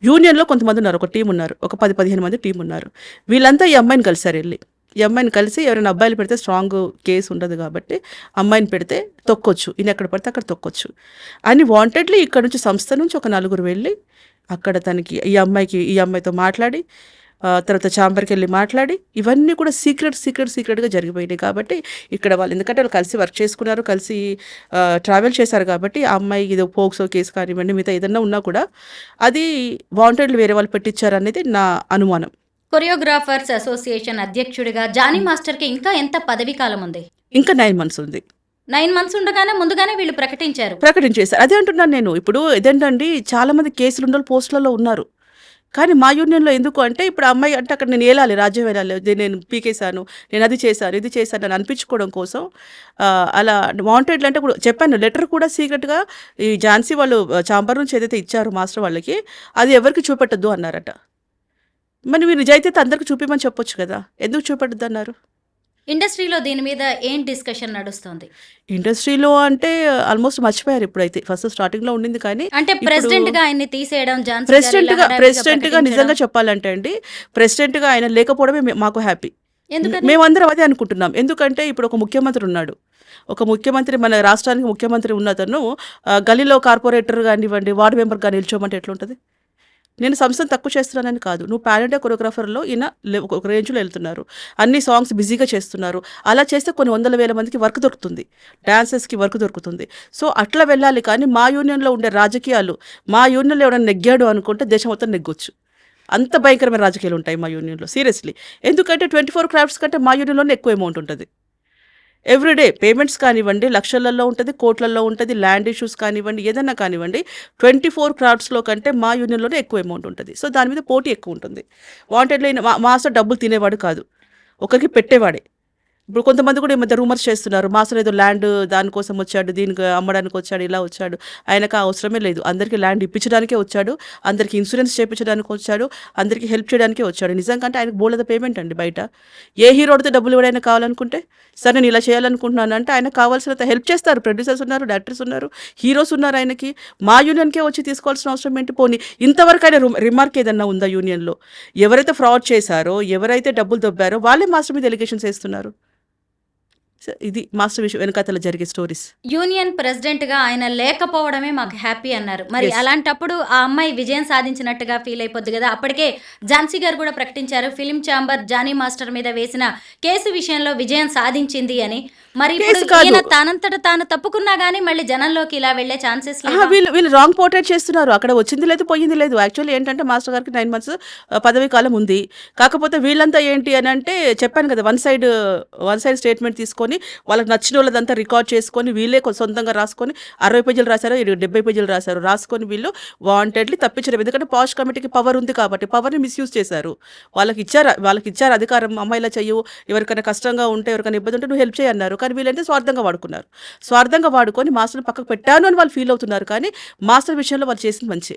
యూనియన్లో కొంతమంది ఉన్నారు ఒక టీం ఉన్నారు ఒక 10-15 మంది టీం ఉన్నారు. వీళ్ళంతా ఈ అమ్మాయిని కలిసారు వెళ్ళి ఈ అమ్మాయిని కలిసి ఎవరైనా అబ్బాయిలు పెడితే స్ట్రాంగ్ కేసు ఉండదు కాబట్టి అమ్మాయిని పెడితే తొక్కొచ్చు ఈయన ఎక్కడ పడితే అక్కడ తొక్కొచ్చు అని వాంటెడ్లీ ఇక్కడ నుంచి సంస్థ నుంచి ఒక 4 వెళ్ళి అక్కడ తనకి ఈ అమ్మాయితో మాట్లాడి తర్వాత చాంబర్కి వెళ్ళి మాట్లాడి ఇవన్నీ కూడా సీక్రెట్గా జరిగిపోయినాయి. కాబట్టి ఇక్కడ వాళ్ళు ఎందుకంటే వాళ్ళు కలిసి వర్క్ చేసుకున్నారు కలిసి ట్రావెల్ చేశారు కాబట్టి ఆ అమ్మాయి ఇది పోక్సో కేసు కానివ్వండి మిగతా ఏదన్నా ఉన్నా కూడా అది వాంటెడ్లు వేరే వాళ్ళు పెట్టించారు అనేది నా అనుమానం. కొరియోగ్రాఫర్స్ అసోసియేషన్ అధ్యక్షుడిగా జానీ మాస్టర్కి ఇంకా ఎంత పదవీ కాలం ఉంది? ఇంకా 9 months ఉంది. 9 months ఉండగానే ముందుగానే వీళ్ళు ప్రకటించేశారు. అదే అంటున్నాను నేను. ఇప్పుడు ఇదేంటండి చాలా మంది కేసులు ఉన్న పోస్టులలో ఉన్నారు కానీ మా యూనియన్లో ఎందుకు అంటే ఇప్పుడు అమ్మాయి అంటే అక్కడ నేను ఏలాలి రాజ్యం వెళ్ళాలి నేను పీకేశాను నేను అది చేశాను ఇది చేశాను అని అనిపించుకోవడం కోసం అలా వాంటెడ్లు అంటే ఇప్పుడు చెప్పాను లెటర్ కూడా సీక్రెట్గా ఈ ఝాన్సీ వాళ్ళు చాంబర్ నుంచి ఏదైతే ఇచ్చారో మాస్టర్ వాళ్ళకి అది ఎవరికి చూపెట్టద్దు అన్నారట. మరి మీరు నిజాయితీ అందరికి చూపిమని చెప్పొచ్చు కదా ఎందుకు చూపెట్టద్దు అన్నారు? ఇండస్ట్రీలో దీని మీద ఏం డిస్కషన్ నడుస్తుంది? ఇండస్ట్రీలో అంటే ఆల్మోస్ట్ మర్చిపోయారు ఇప్పుడైతే. ఫస్ట్ స్టార్టింగ్ లో ఉండింది కానీ అంటే ప్రెసిడెంట్ గా ఆయన్ని తీసేయడం ప్రెసిడెంట్ గా నిజంగా చెప్పాలంటే అండి ప్రెసిడెంట్ గా ఆయన లేకపోవడమే మాకు హ్యాపీ. మేమందరం అదే అనుకుంటున్నాం. ఎందుకంటే ఇప్పుడు ఒక ముఖ్యమంత్రి ఉన్నాడు ఒక ముఖ్యమంత్రి మన రాష్ట్రానికి ముఖ్యమంత్రి ఉన్నతను గలీలో కార్పొరేటర్ కానివ్వండి వార్డు మెంబర్ కానీ నిల్చోమంటే ఎట్లుంటుంది? నేను సంస్థను తక్కువ చేస్తున్నానని కాదు. నువ్వు ప్యాన్ ఇండియా కొరియోగ్రాఫర్లో ఈయన ఒక రేంజ్లో వెళ్తున్నారు అన్ని సాంగ్స్ బిజీగా చేస్తున్నారు. అలా చేస్తే కొన్ని 100,000 మందికి వర్క్ దొరుకుతుంది డాన్సర్స్కి వర్క్ దొరుకుతుంది. సో అట్లా వెళ్ళాలి కానీ మా యూనియన్లో ఉండే రాజకీయాలు మా యూనియన్లో ఎవరైనా నెగ్గాడు అనుకుంటే దేశం మొత్తం నెగ్గొచ్చు. అంత భయంకరమైన రాజకీయాలు ఉంటాయి మా యూనియన్లో సీరియస్లీ. ఎందుకంటే 24 క్రాఫ్ట్స్ కంటే మా యూనియన్లోనే ఎక్కువ అమౌంట్ ఉంటుంది. ఎవ్రీడే పేమెంట్స్ కానివ్వండి లక్షలలో ఉంటుంది కోట్లలో ఉంటుంది ల్యాండ్ ఇష్యూస్ కానివ్వండి ఏదన్నా కానివ్వండి 24 క్రాఫ్ట్స్లో కంటే మా యూనియన్లోనే ఎక్కువ అమౌంట్ ఉంటుంది. సో దాని మీద పోటీ ఎక్కువ ఉంటుంది. వాంటెడ్లీ మాస్టర్ డబ్బులు తినేవాడు కాదు ఒకరికి పెట్టేవాడే. ఇప్పుడు కొంతమంది కూడా ఈ మధ్య రూమర్స్ చేస్తున్నారు మాస్టర్ ఏదో ల్యాండ్ దానికోసం వచ్చాడు దీనికి అమ్మడానికి వచ్చాడు ఇలా వచ్చాడు. ఆయనకు అవసరమే లేదు. అందరికీ ల్యాండ్ ఇప్పించడానికే వచ్చాడు అందరికీ ఇన్సూరెన్స్ చేయించడానికి వచ్చాడు అందరికీ హెల్ప్ చేయడానికే వచ్చాడు. నిజంగా అంటే ఆయనకు బోలెద పేమెంట్ అండి బయట. ఏ హీరోడితే డబ్బులు ఇవ్వడైనా కావాలనుకుంటే సరే నేను ఇలా చేయాలనుకుంటున్నాను అంటే ఆయనకు కావాల్సినంత హెల్ప్ చేస్తారు. ప్రొడ్యూసర్స్ ఉన్నారు డైరెక్టర్స్ ఉన్నారు హీరోస్ ఉన్నారు. ఆయనకి మా యూనియన్కే వచ్చి తీసుకోవాల్సిన అవసరం ఏంటి? పోనీ ఇంతవరకు ఆయన రిమార్క్ ఏదన్నా ఉందా యూనియన్లో? ఎవరైతే ఫ్రాడ్ చేశారో ఎవరైతే డబ్బులు దొబ్బారో వాళ్ళే మాస్టర్ మీద ఎలిగేషన్స్ వేస్తున్నారు. సో ఇది మాస్టర్ విషయం వెనకాతల జరిగే స్టోరీస్. యూనియన్ ప్రెసిడెంట్ గా ఆయన లేకపోవడమే మాకు హ్యాపీ అన్నారు. మరి Yes. అలాంటప్పుడు ఆ అమ్మాయి విజయం సాధించినట్టుగా ఫీల్ అయిపోద్ది కదా. అప్పటికే ఝాన్సీ గారు కూడా ప్రకటించారు ఫిల్మ్ ఛాంబర్ జానీ మాస్టర్ మీద వేసిన కేసు విషయంలో విజయం సాధించింది అని. మరి ఇప్పుడు కేసు కాదు. ఈయన తానంతట తాను తప్పుకున్నా గానీ మళ్ళీ జనంలోకి ఇలా వెళ్లే ఛాన్సెస్ వీళ్ళు రాంగ్ పోర్ట్రేట్ చేస్తున్నారు. అక్కడ వచ్చింది లేదు, పోయింది లేదు. యాక్చువల్లీ ఏంటంటే మాస్టర్ గారికి 9 months పదవీ కాలం ఉంది. కాకపోతే వీళ్ళంతా ఏంటి అని అంటే చెప్పాను కదా, వన్ సైడ్ స్టేట్మెంట్ తీసుకొని వాళ్ళకి నచ్చిన వాళ్ళదంతా రికార్డ్ చేసుకొని వీళ్ళే సొంతంగా రాసుకొని 60 పేజీలు రాశారు, 70 పేజీలు రాశారు. రాసుకొని వీళ్ళు వాంటెడ్లీ తప్పించడం. ఎందుకంటే పాష్ కమిటీకి పవర్ ఉంది కాబట్టి పవర్ని మిస్యూజ్ చేశారు. వాళ్ళకి ఇచ్చారు అధికారం, అమ్మాయిలా చెయ్యు, ఎవరికైనా కష్టంగా ఉంటే ఎవరికైనా ఇబ్బంది ఉంటే నువ్వు హెల్ప్ చేయన్నారు. కానీ వీళ్ళంటే స్వార్థంగా వాడుకున్నారు. స్వార్థంగా వాడుకొని మాస్టర్ని పక్కకు పెట్టాను అని వాళ్ళు ఫీల్ అవుతున్నారు. కానీ మాస్టర్ విషయంలో వాళ్ళు చేసింది మంచి,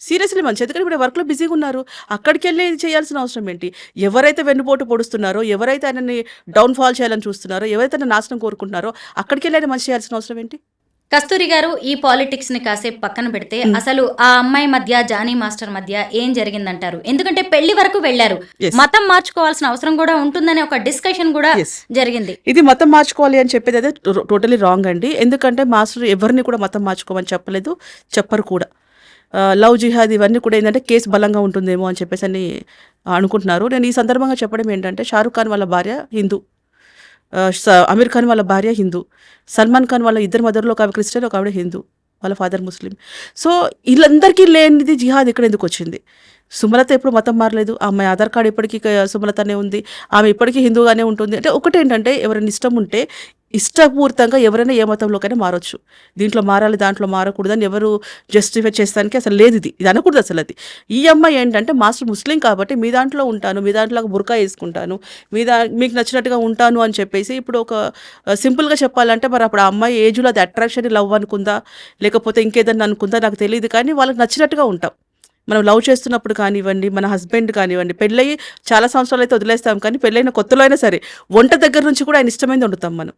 సీరియస్లీ మంచి. ఎందుకంటే ఇప్పుడు వర్క్లో బిజీగా ఉన్నారు. అక్కడికి వెళ్ళి ఇది చేయాల్సిన అవసరం ఏంటి? ఎవరైతే వెన్నుపోటు పొడుస్తున్నారో, ఎవరైతే ఆయనని డౌన్ఫాల్ చేయాలని చూస్తున్నారో, ఎవరైతే ఆయన నాశనం కోరుకుంటున్నారో అక్కడికి వెళ్ళి ఆయన మంచి చేయాల్సిన అవసరం ఏంటి? కస్తూరి గారు ఈ పాలిటిక్స్ ని కాసేపు పక్కన పెడితే అసలు ఆ అమ్మాయి మధ్య జానీ మాస్టర్ మధ్య ఏం జరిగిందంటారు? ఎందుకంటే పెళ్లి వరకు వెళ్లారు, Yes. మతం మార్చుకోవాల్సిన అవసరం కూడా ఉంటుందనే ఒక డిస్కషన్ కూడా Yes. జరిగింది. ఇది మతం మార్చుకోవాలి అని చెప్పేది అయితే టోటలీ రాంగ్ అండి. ఎందుకంటే మాస్టర్ ఎవరిని కూడా మతం మార్చుకోమని చెప్పలేదు, చెప్పరు కూడా. లవ్ జిహాద్ ఇవన్నీ కూడా ఏంటంటే కేసు బలంగా ఉంటుందేమో అని చెప్పేసి అని అనుకుంటున్నారు. నేను ఈ సందర్భంగా చెప్పడం ఏంటంటే షారూక్ ఖాన్ వాళ్ళ భార్య హిందూ, అమీర్ ఖాన్ వాళ్ళ భార్య హిందూ, సల్మాన్ ఖాన్ వాళ్ళ ఇద్దరు మదర్లో ఒక ఆవిడ క్రిస్టియన్, ఒక ఆవిడ హిందూ, వాళ్ళ ఫాదర్ ముస్లిం. సో వీళ్ళందరికీ లేనిది జిహాద్ ఇక్కడ ఎందుకు వచ్చింది? సుమలత ఎప్పుడు మతం మారలేదు. ఆ అమ్మాయి ఆధార్ కార్డు ఇప్పటికీ సుమలతనే ఉంది. ఆమె ఇప్పటికీ హిందూగానే ఉంటుంది. అంటే ఒకటేంటంటే ఎవరైనా ఇష్టం ఉంటే ఇష్టపూర్తంగా ఎవరైనా ఏ మతంలోకైనా మారొచ్చు. దీంట్లో మారాలి, దాంట్లో మారకూడదని ఎవరు జస్టిఫై చేస్తానికి అసలు లేదు. ఇది అనకూడదు అసలు. అది ఈ అమ్మాయి ఏంటంటే మాస్టర్ ముస్లిం కాబట్టి మీ దాంట్లో ఉంటాను, మీ దాంట్లో బుర్కా వేసుకుంటాను, మీకు నచ్చినట్టుగా ఉంటాను అని చెప్పేసి ఇప్పుడు ఒక సింపుల్గా చెప్పాలంటే మరి అప్పుడు ఆ అమ్మాయి ఏజ్లో అది అట్రాక్షన్ లవ్ అనుకుందా లేకపోతే ఇంకేదన్నా అనుకుందా నాకు తెలియదు. కానీ వాళ్ళకి నచ్చినట్టుగా ఉంటాం. మనం లవ్ చేస్తున్నప్పుడు కానివ్వండి, మన హస్బెండ్ కానివ్వండి, పెళ్ళయి చాలా సంవత్సరాలు అయితే వదిలేస్తాం. కానీ పెళ్ళైన కొత్తలో అయినా సరే వంట దగ్గర నుంచి కూడా ఆయన ఇష్టమైంది వండుతాం మనం.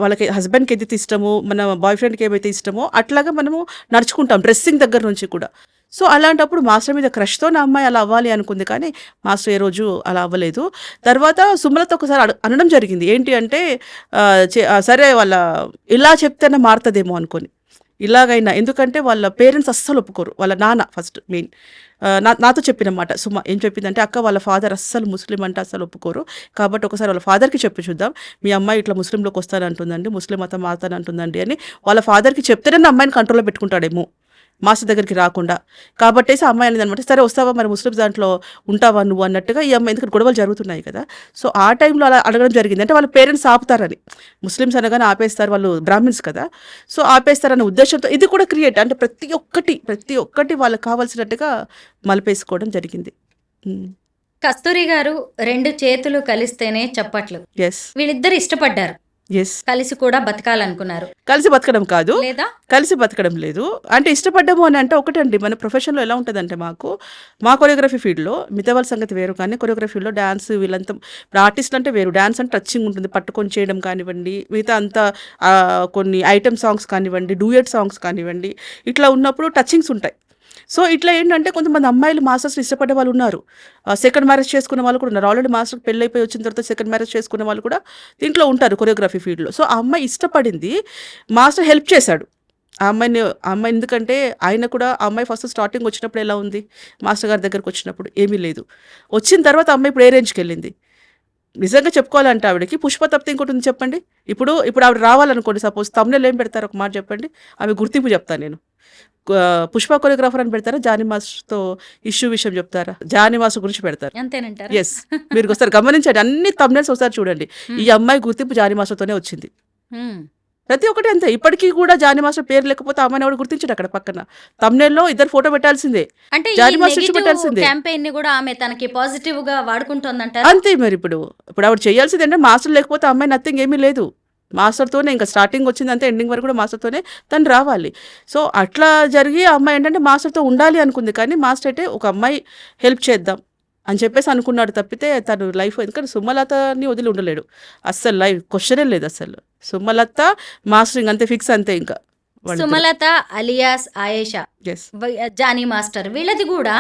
వాళ్ళకి హస్బెండ్కి ఏదైతే ఇష్టమో, మన బాయ్ ఫ్రెండ్కి ఏమైతే ఇష్టమో అట్లాగా మనము నడుచుకుంటాం, డ్రెస్సింగ్ దగ్గర నుంచి కూడా. సో అలాంటప్పుడు మాస్టర్ మీద క్రష్తో నా అమ్మాయి అలా అవ్వాలి అనుకుంది. కానీ మాస్టర్ ఏ రోజు అలా అవ్వలేదు. తర్వాత సుమలత ఒకసారి అనడం జరిగింది ఏంటి అంటే సరే వాళ్ళ ఇలా చెప్తేనే మారుతుందేమో అనుకొని, ఇలాగైనా. ఎందుకంటే వాళ్ళ పేరెంట్స్ అస్సలు ఒప్పుకోరు. వాళ్ళ నాన్న ఫస్ట్ మెయిన్ నాతో చెప్పినమాట. సుమ ఏం చెప్పిందంటే, అక్క వాళ్ళ ఫాదర్ అస్సలు ముస్లిం అంటే అస్సలు ఒప్పుకోరు, కాబట్టి ఒకసారి వాళ్ళ ఫాదర్కి చెప్పి చూద్దాం, మీ అమ్మాయి ఇట్లా ముస్లింలోకి వస్తానంటుందండి, ముస్లిం మతం మారుతానంటుందండి అని వాళ్ళ ఫాదర్కి చెప్తేనే అమ్మాయిని కంట్రోల్లో పెట్టుకుంటాడేమో మాస్టర్ దగ్గరికి రాకుండా. కాబట్టేసి అమ్మాయి అనేది అనమాట, సరే వస్తావా మరి ముస్లిం దాంట్లో ఉంటావా నువ్వు అన్నట్టుగా ఈ అమ్మాయి, ఎందుకంటే గొడవలు జరుగుతున్నాయి కదా. సో ఆ టైంలో అలా అడగడం జరిగింది. అంటే వాళ్ళ పేరెంట్స్ ఆపుతారని, ముస్లిమ్స్ అనగానే ఆపేస్తారు, వాళ్ళు బ్రాహ్మిన్స్ కదా, సో ఆపేస్తారనే ఉద్దేశంతో ఇది కూడా క్రియేట్, అంటే ప్రతి ఒక్కటి వాళ్ళకి కావాల్సినట్టుగా మలిపేసుకోవడం జరిగింది. కస్తూరి గారు 2 చేతులు కలిస్తేనే చప్పట్లు. ఎస్ వీళ్ళిద్దరు ఇష్టపడ్డారు, ఎస్ కలిసి కూడా బతకాలనుకున్నారు. కలిసి బతకడం కాదు, లేదా కలిసి బతకడం లేదు. అంటే ఇష్టపడ్డాము అని అంటే ఒకటండి, మన ప్రొఫెషన్లో ఎలా ఉంటుందంటే మా కొరియోగ్రఫీ ఫీల్డ్లో మిగతా వాళ్ళ సంగతి వేరు, కానీ కొరియోగ్రఫీ ఫీల్డ్లో డ్యాన్స్ వీళ్ళంతా ఇప్పుడు ఆర్టిస్టులు అంటే వేరు. డ్యాన్స్ అంటే టచింగ్ ఉంటుంది, పట్టుకొని చేయడం కానివ్వండి, మిగతా అంతా కొన్ని ఐటమ్ సాంగ్స్ కానివ్వండి, డూయట్ సాంగ్స్ కానివ్వండి, ఇట్లా ఉన్నప్పుడు టచింగ్స్ ఉంటాయి. సో ఇట్లా ఏంటంటే కొంతమంది అమ్మాయిలు మాస్టర్స్ ఇష్టపడే వాళ్ళు ఉన్నారు, సెకండ్ మ్యారేజ్ చేసుకునే వాళ్ళు కూడా ఉన్నారు. ఆల్రెడీ మాస్టర్కి పెళ్ళి అయిపోయి వచ్చిన తర్వాత సెకండ్ మ్యారేజ్ చేసుకునే వాళ్ళు కూడా దీంట్లో ఉంటారు కొరియోగ్రఫీ ఫీల్డ్లో. సో ఆ అమ్మాయి ఇష్టపడింది, మాస్టర్ హెల్ప్ చేశాడు ఆ అమ్మాయి. ఎందుకంటే ఆయన కూడా ఆ అమ్మాయి ఫస్ట్ స్టార్టింగ్ వచ్చినప్పుడు ఎలా ఉంది, మాస్టర్ గారి దగ్గరకు వచ్చినప్పుడు ఏమీ లేదు. వచ్చిన తర్వాత అమ్మాయి ఇప్పుడు ఏ రేంజ్కి వెళ్ళింది. నిజంగా చెప్పుకోవాలంటే ఆవిడకి పుష్ప తప్పితే ఇంకోటి ఉంది చెప్పండి. ఇప్పుడు ఆవిడ రావాలనుకోండి, సపోజ్ తమ్ముళ్ళు ఏం పెడతారు ఒక మాట చెప్పండి, ఆమె గుర్తింపు చెప్తాను నేను. పుష్ప కొరియోగ్రాఫర్ అని పెడతారా, జానీ మాస్టర్తో ఇష్యూ విషయం చెప్తారా, జానీ మాస్టర్ గురించి పెడతారు. అంతేనంటారా? ఎస్, మీరు ఒకసారి గమనించండి, అన్ని తమ్నెల్స్ ఒకసారి చూడండి. ఈ అమ్మాయి గుర్తింపు జానీ మాస్టర్తోనే వచ్చింది. ప్రతి ఒక్కటి అంతే. ఇప్పటికీ కూడా జానీ మాస్టర్ పేరు లేకపోతే అమ్మాయిని ఎవరు గుర్తించాడు. అక్కడ పక్కన తమ్నెల్లో ఇద్దరు ఫోటో పెట్టాల్సిందే, అంటే జానీ మాస్టర్ పెట్టాల్సిందే. క్యాంపెయిన్ ని కూడా ఆమె తనకి పాజిటివ్ గా వాడుకుంటోందంటారు. అంతే. మరి ఇప్పుడు ఆవిడ చేయాల్సింది అంటే మాస్టర్ లేకపోతే అమ్మాయి నథింగ్ ఏమీ లేదు. మాస్టర్తోనే ఇంకా స్టార్టింగ్ వచ్చిందంటే ఎండింగ్ వరకు కూడా మాస్టర్తోనే తను రావాలి. సో అట్లా జరిగి ఆ అమ్మాయి ఏంటంటే మాస్టర్తో ఉండాలి అనుకుంది. కానీ మాస్టర్ అయితే ఒక అమ్మాయి హెల్ప్ చేద్దాం అని చెప్పేసి అనుకున్నాడు తప్పితే తను లైఫ్, ఎందుకంటే సుమలతని వదిలి ఉండలేడు అస్సలు. లైఫ్ క్వశ్చనే లేదు అసలు. సుమలత మాస్టర్ అంతే ఫిక్స్, అంతే. ఇంకా Sumalatha alias Ayesha, S Jani master వీళ్ళది కూడా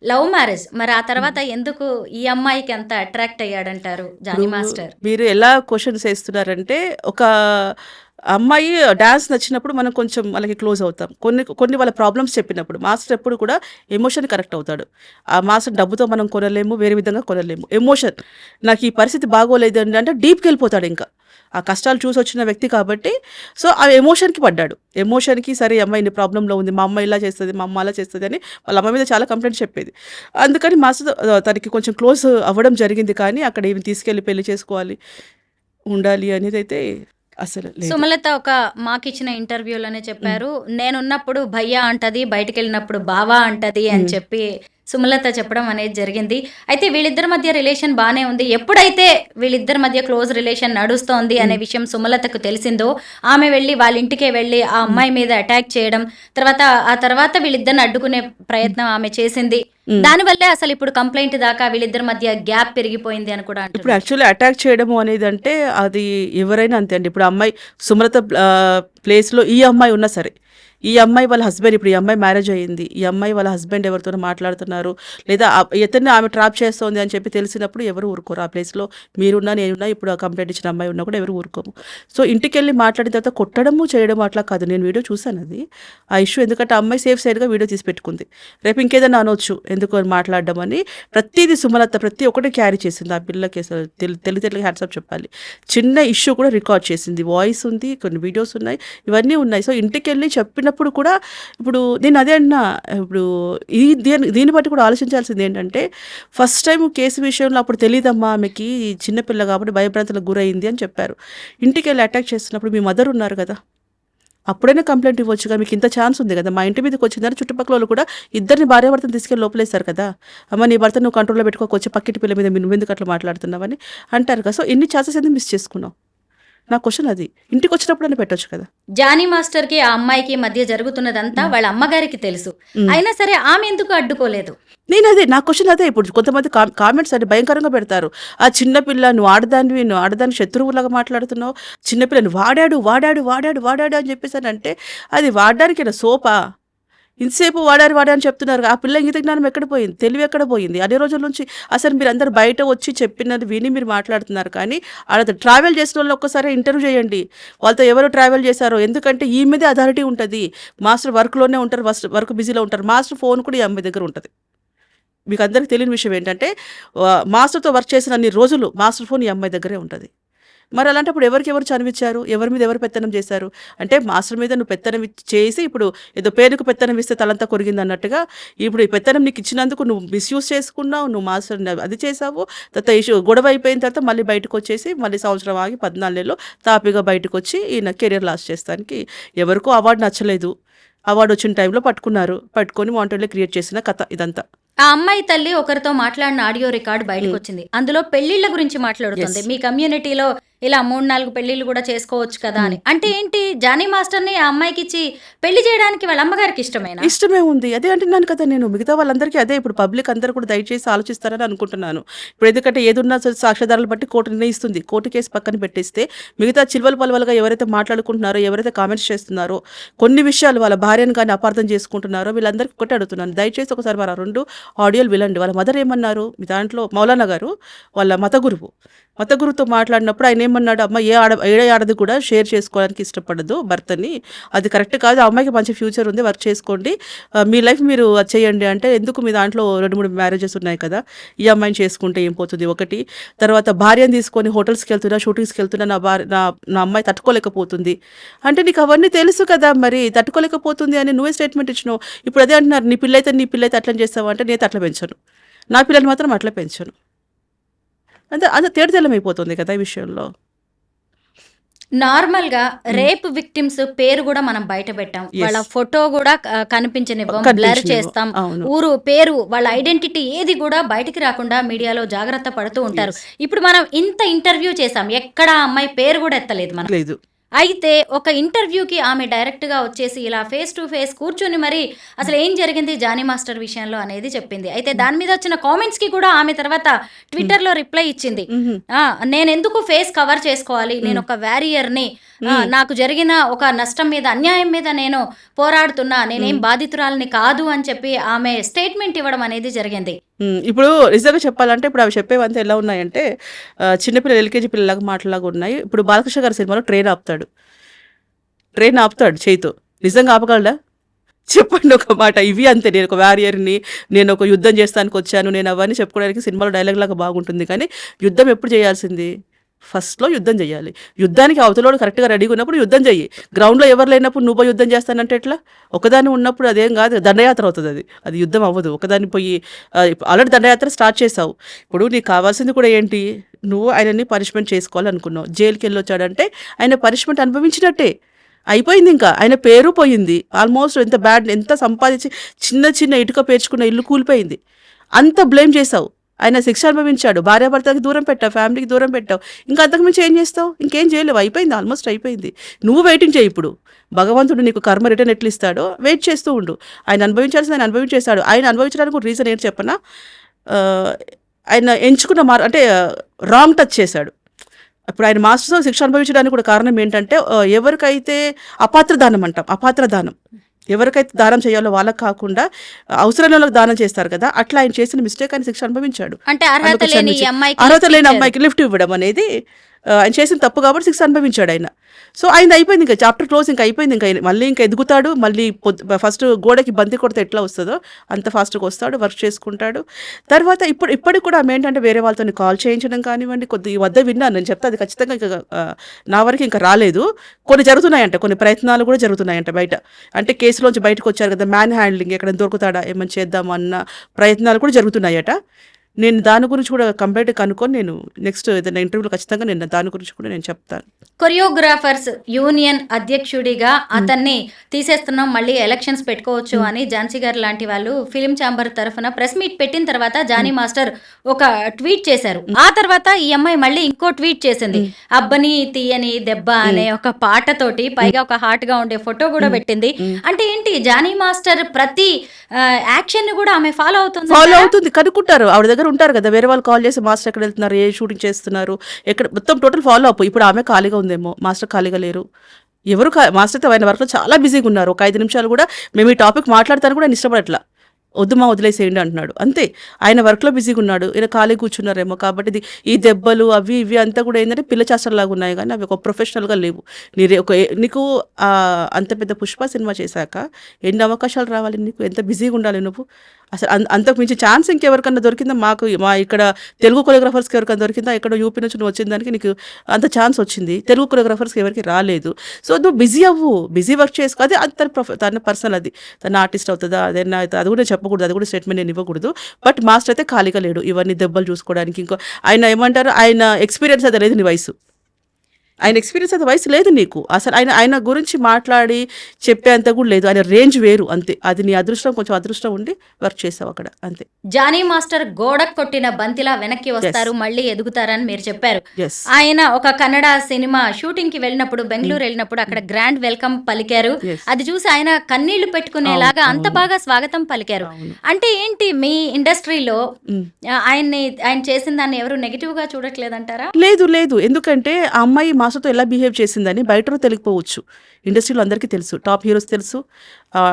లవ్ మ్యారేజ్. మరి ఆ తర్వాత ఎందుకు ఈ అమ్మాయికి అంత అట్రాక్ట్ అయ్యాడంటారు జానీ ఇప్పుడు మాస్టర్? మీరు ఎలా క్వశ్చన్స్ వేస్తున్నారంటే, ఒక అమ్మాయి డాన్స్ నచ్చినప్పుడు మనం కొంచెం వాళ్ళకి క్లోజ్ అవుతాం. కొన్ని కొన్ని వాళ్ళ ప్రాబ్లమ్స్ చెప్పినప్పుడు మాస్టర్ ఎప్పుడు కూడా ఎమోషన్ కరెక్ట్ అవుతాడు. ఆ మాస్టర్ డబ్బుతో మనం కొనలేము, వేరే విధంగా కొనలేము. ఎమోషన్, నాకు ఈ పరిస్థితి బాగోలేదు అంటే డీప్కి వెళ్ళిపోతాడు. ఇంకా ఆ కష్టాలు చూసి వచ్చిన వ్యక్తి కాబట్టి, సో ఆ ఎమోషన్కి పడ్డాడు. ఎమోషన్కి సరే ఈ అమ్మాయి ఇన్ని ప్రాబ్లంలో ఉంది, మా అమ్మ ఇలా చేస్తుంది, మా అమ్మ అలా చేస్తుంది అని వాళ్ళ అమ్మ మీద చాలా కంప్లైంట్స్ చెప్పేది. అందుకని మాస్టర్ తనకి కొంచెం క్లోజ్ అవ్వడం జరిగింది. కానీ అక్కడ ఏమి తీసుకెళ్ళి పెళ్లి చేసుకోవాలి, ఉండాలి అనేది అయితే అసలు లేదు. సుమలత ఒక మాకిచ్చిన ఇంటర్వ్యూలోనే చెప్పారు, నేనున్నప్పుడు భయ్యా అంటది, బయటికెళ్ళినప్పుడు బావా అంటది అని చెప్పి సుమలత చెప్పడం అనేది జరిగింది. అయితే వీళ్ళిద్దరి మధ్య రిలేషన్ బానే ఉంది. ఎప్పుడైతే వీళ్ళిద్దరి మధ్య క్లోజ్ రిలేషన్ నడుస్తోంది అనే విషయం సుమలతకు తెలిసిందో, ఆమె వెళ్ళి వాళ్ళ ఇంటికే వెళ్ళి ఆ అమ్మాయి మీద అటాక్ చేయడం, ఆ తర్వాత వీళ్ళిద్దరిని అడ్డుకునే ప్రయత్నం ఆమె చేసింది. దానివల్లే అసలు ఇప్పుడు కంప్లైంట్ దాకా వీళ్ళిద్దరి మధ్య గ్యాప్ పెరిగిపోయింది అని కూడా ఇప్పుడు అంటున్నారు. యాక్చువల్లీ అటాక్ చేయడము అనేది అంటే అది ఎవరైనా అంతే అండి. ఇప్పుడు అమ్మాయి సుమలత ప్లేస్లో ఈ అమ్మాయి ఉన్నా సరే, ఈ అమ్మాయి వాళ్ళ హస్బెండ్, ఇప్పుడు ఈ అమ్మాయి మ్యారేజ్ అయ్యింది, ఈ అమ్మాయి వాళ్ళ హస్బెండ్ ఎవరితోనో మాట్లాడుతున్నారు, లేదా ఇతన్ని ఆమె ట్రాప్ చేస్తోంది అని చెప్పి తెలిసినప్పుడు ఎవరు ఊరుకోరు. ఆ ప్లేస్లో మీరున్నా నేనున్నా, ఇప్పుడు ఆ కంప్లైంట్ ఇచ్చిన అమ్మాయి ఉన్నా కూడా ఎవరు ఊరుకోము. సో ఇంటికి వెళ్ళి మాట్లాడిన తర్వాత కొట్టడము చేయడము అట్లా కాదు. నేను వీడియో చూశాను అది, ఆ ఇష్యూ. ఎందుకంటే ఆ అమ్మాయి సేఫ్ సైడ్గా వీడియో తీసి పెట్టుకుంది. రేపు ఇంకేదైనా అనొచ్చు ఎందుకు అని మాట్లాడడం అని. ప్రతిదీ సుమలత ప్రతి ఒక్కటి క్యారీ చేసింది. ఆ పిల్లకి అసలు తెలివితేటలకి హ్యాట్సాప్ చెప్పాలి. చిన్న ఇష్యూ కూడా రికార్డ్ చేసింది, వాయిస్ ఉంది, కొన్ని వీడియోస్ ఉన్నాయి, ఇవన్నీ ఉన్నాయి. సో ఇంటికి వెళ్ళి చెప్పినప్పుడు కూడా, ఇప్పుడు నేను అదే అన్నా, ఇప్పుడు దీన్ని బట్టి కూడా ఆలోచించాల్సింది ఏంటంటే, ఫస్ట్ టైం కేసు విషయంలో అప్పుడు తెలియదమ్మా ఆమెకి, చిన్నపిల్ల కాబట్టి భయభ్రాంతులకు గురైంది అని చెప్పారు. ఇంటికి వెళ్ళి అటాక్ చేస్తున్నప్పుడు మీ మదర్ ఉన్నారు కదా, అప్పుడైనా కంప్లైంట్ ఇవ్వచ్చుగా, మీకు ఇంత ఛాన్స్ ఉంది కదా. మా ఇంటి మీదకి వచ్చిందని చుట్టుపక్కల వాళ్ళు కూడా ఇద్దరిని భార్యాభర్తను తీసుకెళ్ళి లోపలేస్తారు కదా. అమ్మ నీ భర్త నువ్వు కంట్రోల్లో పెట్టుకోవచ్చు, పక్కింటి పిల్ల మీద నువ్వు ఎందుకు అట్లా మాట్లాడుతున్నావని అంటారు కదా. సో ఎన్ని ఛాన్సెస్ ఎందుకు మిస్ చేసుకున్నావు? నా క్వశ్చన్ అది. ఇంటికి వచ్చినప్పుడైనా పెట్టొచ్చు కదా. జానీ మాస్టర్ కి ఆ అమ్మాయికి మధ్య జరుగుతున్నదంతా వాళ్ళ అమ్మగారికి తెలుసు, అయినా సరే ఆమె ఎందుకు అడ్డుకోలేదు? నేను అదే, నా క్వశ్చన్ అదే. ఇప్పుడు కొంతమంది కామెంట్స్ అంటే భయంకరంగా పెడతారు. ఆ చిన్నపిల్ల, నువ్వు ఆడదాన్ని శత్రువులాగా మాట్లాడుతున్నావు, చిన్నపిల్లని వాడాడు వాడాడు వాడాడు వాడాడు అని చెప్పేసి అని అంటే, అది వాడడానికి సోపా? ఇంతసేపు వాడారు అని చెప్తున్నారు. ఆ పిల్ల ఇంగిత జ్ఞానం ఎక్కడ పోయింది, తెలివి ఎక్కడ పోయింది? అన్ని రోజుల నుంచి అసలు మీరు అందరు బయట వచ్చి చెప్పినది విని మీరు మాట్లాడుతున్నారు. కానీ అలా ట్రావెల్ చేసిన వాళ్ళు ఒక్కసారి ఇంటర్వ్యూ చేయండి, వాళ్ళతో ఎవరు ట్రావెల్ చేశారో. ఎందుకంటే ఈ మీదే అథారిటీ ఉంటుంది. మాస్టర్ వర్క్లోనే ఉంటారు, వర్క్ బిజీలో ఉంటారు. మాస్టర్ ఫోన్ కూడా ఈ అమ్మాయి దగ్గర ఉంటుంది. మీకు అందరికీ తెలియని విషయం ఏంటంటే, మాస్టర్తో వర్క్ చేసిన అన్ని రోజులు మాస్టర్ ఫోన్ ఈ అమ్మాయి దగ్గరే ఉంటుంది. మరి అలాంటప్పుడు ఎవరు చనివిచ్చారు, ఎవరి మీద ఎవరు పెత్తనం చేశారు? అంటే మాస్టర్ మీద నువ్వు పెత్తనం చేసి, ఇప్పుడు ఏదో పేరుకు పెత్తనం ఇస్తే తలంతా కొరిగింది అన్నట్టుగా, ఇప్పుడు ఈ పెత్తనం నీకు ఇచ్చినందుకు నువ్వు మిస్యూజ్ చేసుకున్నావు, నువ్వు మాస్టర్ని అది చేసావు. తర్వాత ఇష్యూ గొడవ అయిపోయిన తర్వాత మళ్ళీ బయటకు వచ్చేసి, మళ్ళీ సంవత్సరం ఆగి 14 నెలలు తాపిగా బయటకు వచ్చి ఈయన కెరీర్ లాస్ చేస్తానికి, ఎవరికో అవార్డు నచ్చలేదు, అవార్డు వచ్చిన టైంలో పట్టుకొని వాంటెడ్లో క్రియేట్ చేసిన కథ ఇదంతా. ఆ అమ్మాయి తల్లి ఒకరితో మాట్లాడిన ఆడియో రికార్డ్ బయటకు వచ్చింది. అందులో పెళ్లిళ్ల గురించి మాట్లాడుతుంది. మీ కమ్యూనిటీలో ఇలా 3-4 పెళ్లిళ్ళు కూడా చేసుకోవచ్చు కదా అని. అంటే ఏంటి, జానీ మాస్టర్ని ఆ అమ్మాయికి ఇచ్చి పెళ్లి చేయడానికి వాళ్ళ అమ్మగారికి ఇష్టమే ఉంది. అదే అంటున్నాను కదా నేను. మిగతా వాళ్ళందరికీ అదే. ఇప్పుడు పబ్లిక్ అందరూ కూడా దయచేసి ఆలోచిస్తారని అనుకుంటున్నాను. ఇప్పుడు ఎందుకంటే ఏదున్నా సాక్ష్యాధారాలు బట్టి కోర్టు నిర్ణయిస్తుంది. కోర్టు కేసు పక్కన పెట్టేస్తే మిగతా చిల్వలు పలవలుగా ఎవరైతే మాట్లాడుకుంటున్నారో, ఎవరైతే కామెంట్స్ చేస్తున్నారో, కొన్ని విషయాలు వాళ్ళ భార్యను కానీ అపార్థం చేసుకుంటున్నారో, వీళ్ళందరికీ ఒకటి అడుగుతున్నాను, దయచేసి ఒకసారి మరి 2 ఆడియోలు వినండి. వాళ్ళ మదర్ ఏమన్నారు, మీ దాంట్లో మౌలానా గారు వాళ్ళ మత గురువుతో మాట్లాడినప్పుడు ఆయన ఏమన్నాడు, అమ్మ ఏ ఆడది కూడా షేర్ చేసుకోవడానికి ఇష్టపడదు భర్తని, అది కరెక్ట్ కాదు, ఆ అమ్మాయికి మంచి ఫ్యూచర్ ఉంది, వర్క్ చేసుకోండి, మీ లైఫ్ మీరు చేయండి అంటే, ఎందుకు మీ దాంట్లో 2-3 మ్యారేజెస్ ఉన్నాయి కదా, ఈ అమ్మాయిని చేసుకుంటే ఏం పోతుంది? ఒకటి. తర్వాత భార్యను తీసుకొని హోటల్స్కి వెళ్తున్నా, షూటింగ్స్కి వెళ్తున్నా, నా అమ్మాయి తట్టుకోలేకపోతుంది అంటే, నీకు అవన్నీ తెలుసు కదా, మరి తట్టుకోలేకపోతుంది అని నువ్వే స్టేట్మెంట్ ఇచ్చినావు. ఇప్పుడు అదే అంటున్నారు, నీ పిల్ల అయితే అట్లా చేస్తావు అంటే, నేను అట్లా పెంచను, నా పిల్లలు మాత్రం అట్లా పెంచను. అంత తేడతెల్లమైపోతుంది కదా ఈ విషయంలో. నార్మల్ గా రేప్ విక్టిమ్స్ పేరు కూడా మనం బయట పెట్టాం, వాళ్ళ ఫోటో కూడా కనిపించనివ్వం, బ్లర్ చేస్తాం, ఊరు పేరు వాళ్ళ ఐడెంటిటీ ఏది కూడా బయటికి రాకుండా మీడియాలో జాగ్రత్త పడుతూ ఉంటారు. ఇప్పుడు మనం ఇంత ఇంటర్వ్యూ చేసాం, ఎక్కడ అమ్మాయి పేరు కూడా ఎత్తలేదు మనం. అయితే ఒక ఇంటర్వ్యూకి ఆమె డైరెక్ట్గా వచ్చేసి ఇలా ఫేస్ టు ఫేస్ కూర్చొని మరి అసలు ఏం జరిగింది జానీ మాస్టర్ విషయంలో అనేది చెప్పింది. అయితే దాని మీద వచ్చిన కామెంట్స్ కి కూడా ఆమె తర్వాత ట్విట్టర్ లో రిప్లై ఇచ్చింది. నేను ఎందుకు ఫేస్ కవర్ చేసుకోవాలి, నేను ఒక వారియర్ని, నాకు జరిగిన ఒక నష్టం మీద అన్యాయం మీద నేను పోరాడుతున్నా, నేనేం బాధితురాలని కాదు అని చెప్పి ఆమె స్టేట్మెంట్ ఇవ్వడం అనేది జరిగింది. ఇప్పుడు నిజంగా చెప్పాలంటే ఇప్పుడు అవి చెప్పేవంతా ఎలా ఉన్నాయంటే చిన్నపిల్లలు ఎల్కేజీ పిల్లలాగా మాటలాగా ఉన్నాయి. ఇప్పుడు బాలకృష్ణ గారి సినిమాలో ట్రైన్ ఆపుతాడు చేయితో. నిజంగా ఆపగలడా? చెప్పండి ఒక మాట. ఇవి అంతే, నేను ఒక వారియర్ని, నేను ఒక యుద్ధం చేస్తానికి వచ్చాను, నేను అవన్నీ చెప్పుకోవడానికి సినిమాలో డైలాగ్ లాగా బాగుంటుంది. కానీ యుద్ధం ఎప్పుడు చేయాల్సింది? ఫస్ట్లో యుద్ధం చేయాలి. యుద్ధానికి అవతలోడు కరెక్ట్గా రెడీగా ఉన్నప్పుడు యుద్ధం చెయ్యి. గ్రౌండ్లో ఎవరు లేనప్పుడు నువ్వు యుద్ధం చేస్తానంటే ఎట్లా? ఒకదాన్ని ఉన్నప్పుడు అదేం కాదు, దండయాత్ర అవుతుంది. అది యుద్ధం అవ్వదు. ఒకదాన్ని పోయి ఆల్రెడీ దండయాత్ర స్టార్ట్ చేసావు. ఇప్పుడు నీకు కావాల్సింది కూడా ఏంటి? నువ్వు ఆయనని పనిష్మెంట్ చేసుకోవాలనుకున్నావు. జైలుకి వెళ్ళొచ్చాడంటే ఆయన పనిష్మెంట్ అనుభవించినట్టే అయిపోయింది. ఇంకా ఆయన పేరు పోయింది. ఆల్మోస్ట్ ఎంత సంపాదించి చిన్న చిన్న ఇటుక పేర్చుకున్న ఇల్లు కూలిపోయింది. అంత బ్లేమ్ చేసావు. ఆయన శిక్ష అనుభవించాడు. భార్యాభర్తకి దూరం పెట్టావు, ఫ్యామిలీకి దూరం పెట్టావు. ఇంకా అంతకుమించి ఏం చేస్తావు? ఇంకేం చేయలేవు. అయిపోయింది, ఆల్మోస్ట్ అయిపోయింది. నువ్వు వెయిటింగ్ చేయి. ఇప్పుడు భగవంతుడు నీకు కర్మ రిటర్న్ ఎట్లు ఇస్తాడో వెయిట్ చేస్తూ ఉండు. ఆయన అనుభవించాల్సింది ఆయన అనుభవించేస్తాడు. ఆయన అనుభవించడానికి రీజన్ ఏంటి చెప్పనా? ఆయన ఎంచుకున్న అంటే రాంగ్ టచ్ చేశాడు. ఇప్పుడు ఆయన మాస్టర్స్ శిక్ష అనుభవించడానికి కూడా కారణం ఏంటంటే ఎవరికైతే అపాత్ర దానం ఎవరికైతే దానం చేయాలో వాళ్ళకి కాకుండా అవసరం వాళ్ళకి దానం చేస్తారు కదా, అట్లా ఆయన చేసిన మిస్టేక్ ఆయన శిక్ష అనుభవించాడు. అంటే అర్హత లేని అమ్మాయికి లిఫ్ట్ ఇవ్వడం అనేది ఆయన చేసిన తప్పు కాబట్టి శిక్ష అనుభవించాడు ఆయన. సో ఆయన అయిపోయింది, ఇంకా చాప్టర్ క్లోజ్, ఇంకా అయిపోయింది. ఇంకా మళ్ళీ ఇంకా ఎదుగుతాడు. మళ్ళీ ఫస్ట్ గోడకి బంతి కొడితే ఎట్లా వస్తుందో అంత ఫాస్ట్గా వస్తాడు, వర్క్ చేసుకుంటాడు. తర్వాత ఇప్పటికి కూడా ఆమె ఏంటంటే వేరే వాళ్ళతో కాల్ చేయించడం కానివ్వండి, కొద్ది వద్ద విన్నాను, నేను చెప్తా అది ఖచ్చితంగా ఇంకా నా వరకు ఇంకా రాలేదు. కొన్ని జరుగుతున్నాయంట, కొన్ని ప్రయత్నాలు కూడా జరుగుతున్నాయంట బయట. అంటే కేసులోంచి బయటకు వచ్చారు కదా, మ్యాన్ హ్యాండ్లింగ్, ఎక్కడ దొరుకుతాడా ఏమని చేద్దాం అన్న ప్రయత్నాలు కూడా జరుగుతున్నాయట. నేను దాని గురించి కూడా కంప్లీట్గా కనుక్కొని నేను నెక్స్ట్ ఏదైనా ఇంటర్వ్యూలో ఖచ్చితంగా నేను దాని గురించి కూడా నేను చెప్తాను. కొరియోగ్రాఫర్స్ యూనియన్ అధ్యక్షుడిగా అతన్ని తీసేస్తున్నాం, మళ్ళీ ఎలక్షన్స్ పెట్టుకోవచ్చు అని ఝాన్సీ గారు లాంటి వాళ్ళు ఫిలిం ఛాంబర్ తరఫున ప్రెస్ మీట్ పెట్టిన తర్వాత జానీ మాస్టర్ ఒక ట్వీట్ చేశారు. ఆ తర్వాత ఈ అమ్మాయి మళ్ళీ ఇంకో ట్వీట్ చేసింది. అబ్బని తీయని దెబ్బ అనే ఒక పాటతోటి, పైగా ఒక హాట్ గా ఉండే ఫోటో కూడా పెట్టింది. అంటే ఏంటి, జానీ మాస్టర్ ప్రతి యాక్షన్ ని కూడా ఆమె ఫాలో అవుతుంది. కనుక్కుంటారు, ఆవిడ దగ్గర ఉంటారు కదా, వేరే వాళ్ళు కాల్ చేసి మాస్టర్ ఎక్కడ వెళ్తున్నారు, ఏ షూటింగ్ చేస్తున్నారు, ఎక్కడ, మొత్తం టోటల్ ఫాలో అప్. ఇప్పుడు ఆమె ఖాళీగా ఉందేమో, మాస్టర్ ఖాళీగా లేరు. ఎవరు మాస్టర్తో ఆయన వర్క్లో చాలా బిజీగా ఉన్నారు. ఒక 5 నిమిషాలు కూడా మేము ఈ టాపిక్ మాట్లాడతాను కూడా ఆయన ఇష్టపడట్లా. వదిలేసేయండి అంటున్నాడు. అంతే, ఆయన వర్క్లో బిజీగా ఉన్నాడు. ఈయన ఖాళీ కూర్చున్నారేమో. కాబట్టి ఈ దెబ్బలు అవి ఇవి అంతా కూడా ఏంటంటే పిల్ల చేష్టలాగా ఉన్నాయి, కానీ అవి ఒక ప్రొఫెషనల్గా లేవు. నీకు అంత పెద్ద పుష్ప సినిమా చేశాక ఎన్ని అవకాశాలు రావాలి నీకు? ఎంత బిజీగా ఉండాలి నువ్వు? అసలు అంతకు మించి ఛాన్స్ ఇంకెవరికన్నా దొరికిందా? మా ఇక్కడ తెలుగు కొరియోగ్రాఫర్స్కి ఎవరికైనా దొరికిందా? ఇక్కడ యూపీ నుంచి నువ్వు వచ్చిన దానికి నీకు అంత ఛాన్స్ వచ్చింది, తెలుగు కొరియోగ్రాఫర్స్కి ఎవరికి రాలేదు. సో నువ్వు బిజీ వర్క్ చేసుకో. అదే తన పర్సనల్, అది తన ఆర్టిస్ట్ అవుతుందా అదేనా అయితే అది కూడా చెప్పకూడదు, అది కూడా స్టేట్మెంట్ నేను ఇవ్వకూడదు. బట్ మాస్టర్ అయితే ఖాళీగా లేడు ఇవన్నీ దెబ్బలు చూసుకోవడానికి. ఇంకో ఆయన ఏమంటారు, ఆయన ఎక్స్పీరియన్స్ అయితే లేదు నీ వయసు, ఆయన ఎక్స్పీరియన్స్ అయితే వయసు లేదు నీకు. అసలు ఆయన గురించి మాట్లాడి చెప్పేంత కూడా లేదు. ఆయన రేంజ్ వేరు, అంతే. అది నీ అదృష్టం, కొంచెం అదృష్టం ఉండి వర్క్ చేసావు అక్కడ, అంతే. జానీ మాస్టర్ గోడకు కొట్టిన బంతిలా వెనక్కి వస్తారు, మళ్ళీ ఎదుగుతారని మీరు చెప్పారు. ఆయన ఒక కన్నడ సినిమా షూటింగ్ కి వెళ్ళినప్పుడు, బెంగళూరు వెళ్ళినప్పుడు అక్కడ గ్రాండ్ వెల్కమ్ పలికారు. అది చూసి ఆయన కన్నీళ్లు పెట్టుకునేలాగా అంత బాగా స్వాగతం పలికారు. అంటే ఏంటి, మీ ఇండస్ట్రీలో ఆయన చేసిన దాన్ని ఎవరు నెగిటివ్ గా చూడట్లేదంటారా? లేదు, ఎందుకంటే ఆ అమ్మాయి మాస్టర్తో ఎలా బిహేవ్ చేసిందని బయటలో తెలియకపోవచ్చు. ఇండస్ట్రీలో అందరికీ తెలుసు, టాప్ హీరోస్ తెలుసు,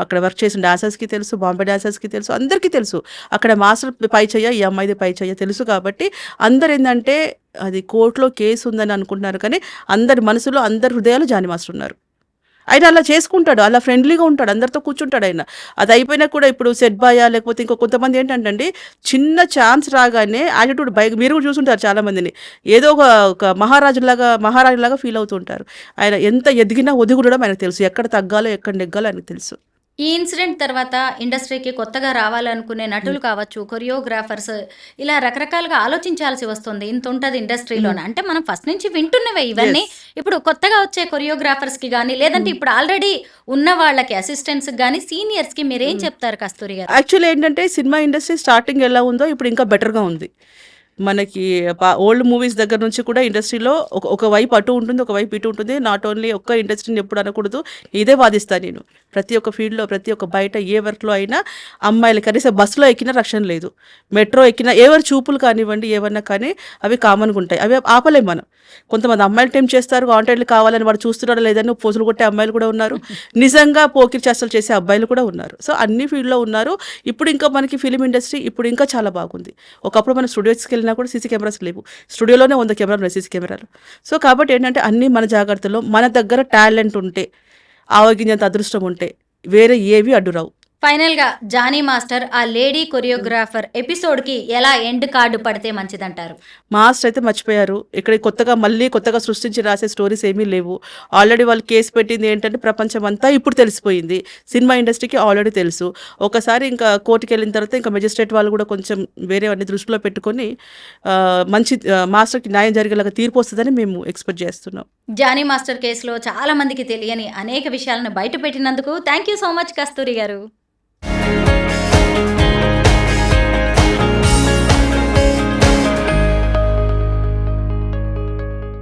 అక్కడ వర్క్ చేసిన డాన్సర్స్కి తెలుసు, బాంబే డాన్సర్స్కి తెలుసు, అందరికీ తెలుసు. అక్కడ మాస్టర్ పై చెయ్య, ఈ అమ్మాయిది పై చెయ్య తెలుసు. కాబట్టి అందరు ఏంటంటే అది కోర్టులో కేసు ఉందని అనుకుంటున్నారు, కానీ అందరి మనసులో, అందరి హృదయాలు జానీ మాస్టర్ ఉన్నారు. ఆయన అలా చేసుకుంటాడు, అలా ఫ్రెండ్లీగా ఉంటాడు, అందరితో కూర్చుంటాడు ఆయన. అది అయిపోయినా కూడా ఇప్పుడు సెట్ బాయా లేకపోతే ఇంకో కొంతమంది ఏంటంటే చిన్న ఛాన్స్ రాగానే యాటిట్యూడ్ మీరు కూడా చూసుంటారు చాలా మందిని, ఏదో ఒక మహారాజులాగా ఫీల్ అవుతుంటారు. ఆయన ఎంత ఎదిగినా ఒదిగుడడం ఆయనకు తెలుసు, ఎక్కడ తగ్గాలో ఎక్కడ నెగ్గాలో ఆయనకు తెలుసు. ఈ ఇన్సిడెంట్ తర్వాత ఇండస్ట్రీకి కొత్తగా రావాలనుకునే నటులు కావచ్చు, కొరియోగ్రాఫర్స్, ఇలా రకరకాలుగా ఆలోచించాల్సి వస్తుంది. ఇంత ఉంటుంది ఇండస్ట్రీలోనే. అంటే మనం ఫస్ట్ నుంచి వింటున్నవే ఇవన్నీ. ఇప్పుడు కొత్తగా వచ్చే కొరియోగ్రాఫర్స్కి కానీ, లేదంటే ఇప్పుడు ఆల్రెడీ ఉన్న వాళ్ళకి, అసిస్టెంట్స్కి కానీ, సీనియర్స్కి మీరేం చెప్తారు కస్తూరి గారు? యాక్చువల్లీ ఏంటంటే సినిమా ఇండస్ట్రీ స్టార్టింగ్ ఎలా ఉందో ఇప్పుడు ఇంకా బెటర్గా ఉంది. మనకి ఓల్డ్ మూవీస్ దగ్గర నుంచి కూడా ఇండస్ట్రీలో ఒక వైపు అటు ఉంటుంది, ఒక వైపు ఇటు ఉంటుంది. నాట్ ఓన్లీ ఒక్క ఇండస్ట్రీని ఎప్పుడు అనకూడదు. ఇదే వాదిస్తాను నేను. ప్రతి ఒక్క ఫీల్డ్‌లో, ప్రతి ఒక్క బయట ఏ వర్క్‌లో అయినా అమ్మాయిలు కనీసం బస్సులో ఎక్కినా రక్షణ లేదు. మెట్రో ఎక్కినా ఎవరి చూపులు కానివ్వండి, ఏవన్నా కానీ అవి కామన్‌గా ఉంటాయి. అవి ఆపలేం మనం. కొంతమంది అమ్మాయిలు టెంప్ట్ చేస్తారు. కాంటాక్ట్‌లు కావాలని వాడు చూస్తున్నాడా లేదని పోజులు కొట్టే అమ్మాయిలు కూడా ఉన్నారు. నిజంగా పోకిరి చేష్టలు చేసే అబ్బాయిలు కూడా ఉన్నారు. సో, అన్ని ఫీల్డ్‌లో ఉన్నారు. ఇప్పుడు ఇంకా మనకి ఫిల్మ్ ఇండస్ట్రీ ఇప్పుడు ఇంకా చాలా బాగుంది. ఒకప్పుడు మనం స్టూడియోస్‌కి వెళ్ళినా కూడా సీసీ కెమెరాస్ లేవు. స్టూడియోలోనే 100 కెమెరాలు ఉన్నాయి, సీసీ కెమెరాలు. సో, కాబట్టి ఏంటంటే అన్నీ మన జాగ్రత్తలో, మన దగ్గర టాలెంట్ ఉంటే, ఆవగింజంత అదృష్టం ఉంటే వేరే ఏవి అడ్డు రావు. ఫైనల్ గా జానీ మాస్టర్ ఆ లేడీ కొరియోగ్రాఫర్ ఎపిసోడ్ కి ఎలా ఎండ్ కార్డు పడితే మంచిదంటారు? మాస్టర్ అయితే మర్చిపోయారు. ఇక్కడ కొత్తగా సృష్టించి రాసే స్టోరీస్ ఏమీ లేవు. ఆల్రెడీ వాళ్ళు కేసు పెట్టింది ఏంటంటే ప్రపంచం అంతా ఇప్పుడు తెలిసిపోయింది. సినిమా ఇండస్ట్రీకి ఆల్రెడీ తెలుసు. ఒకసారి ఇంకా కోర్టుకెళ్ళిన తర్వాత ఇంకా మెజిస్ట్రేట్ వాళ్ళు కూడా కొంచెం వేరేవన్నీ దృష్టిలో పెట్టుకొని మంచి మాస్టర్‌కి న్యాయం జరిగేలాగా తీర్పు వస్తదని మేము ఎక్స్‌పెక్ట్ చేస్తున్నాం. జానీ మాస్టర్ కేసులో చాలా మందికి తెలియని అనేక విషయాలను బయట పెట్టినందుకు థ్యాంక్ యూ సో మచ్ కస్తూరి గారు.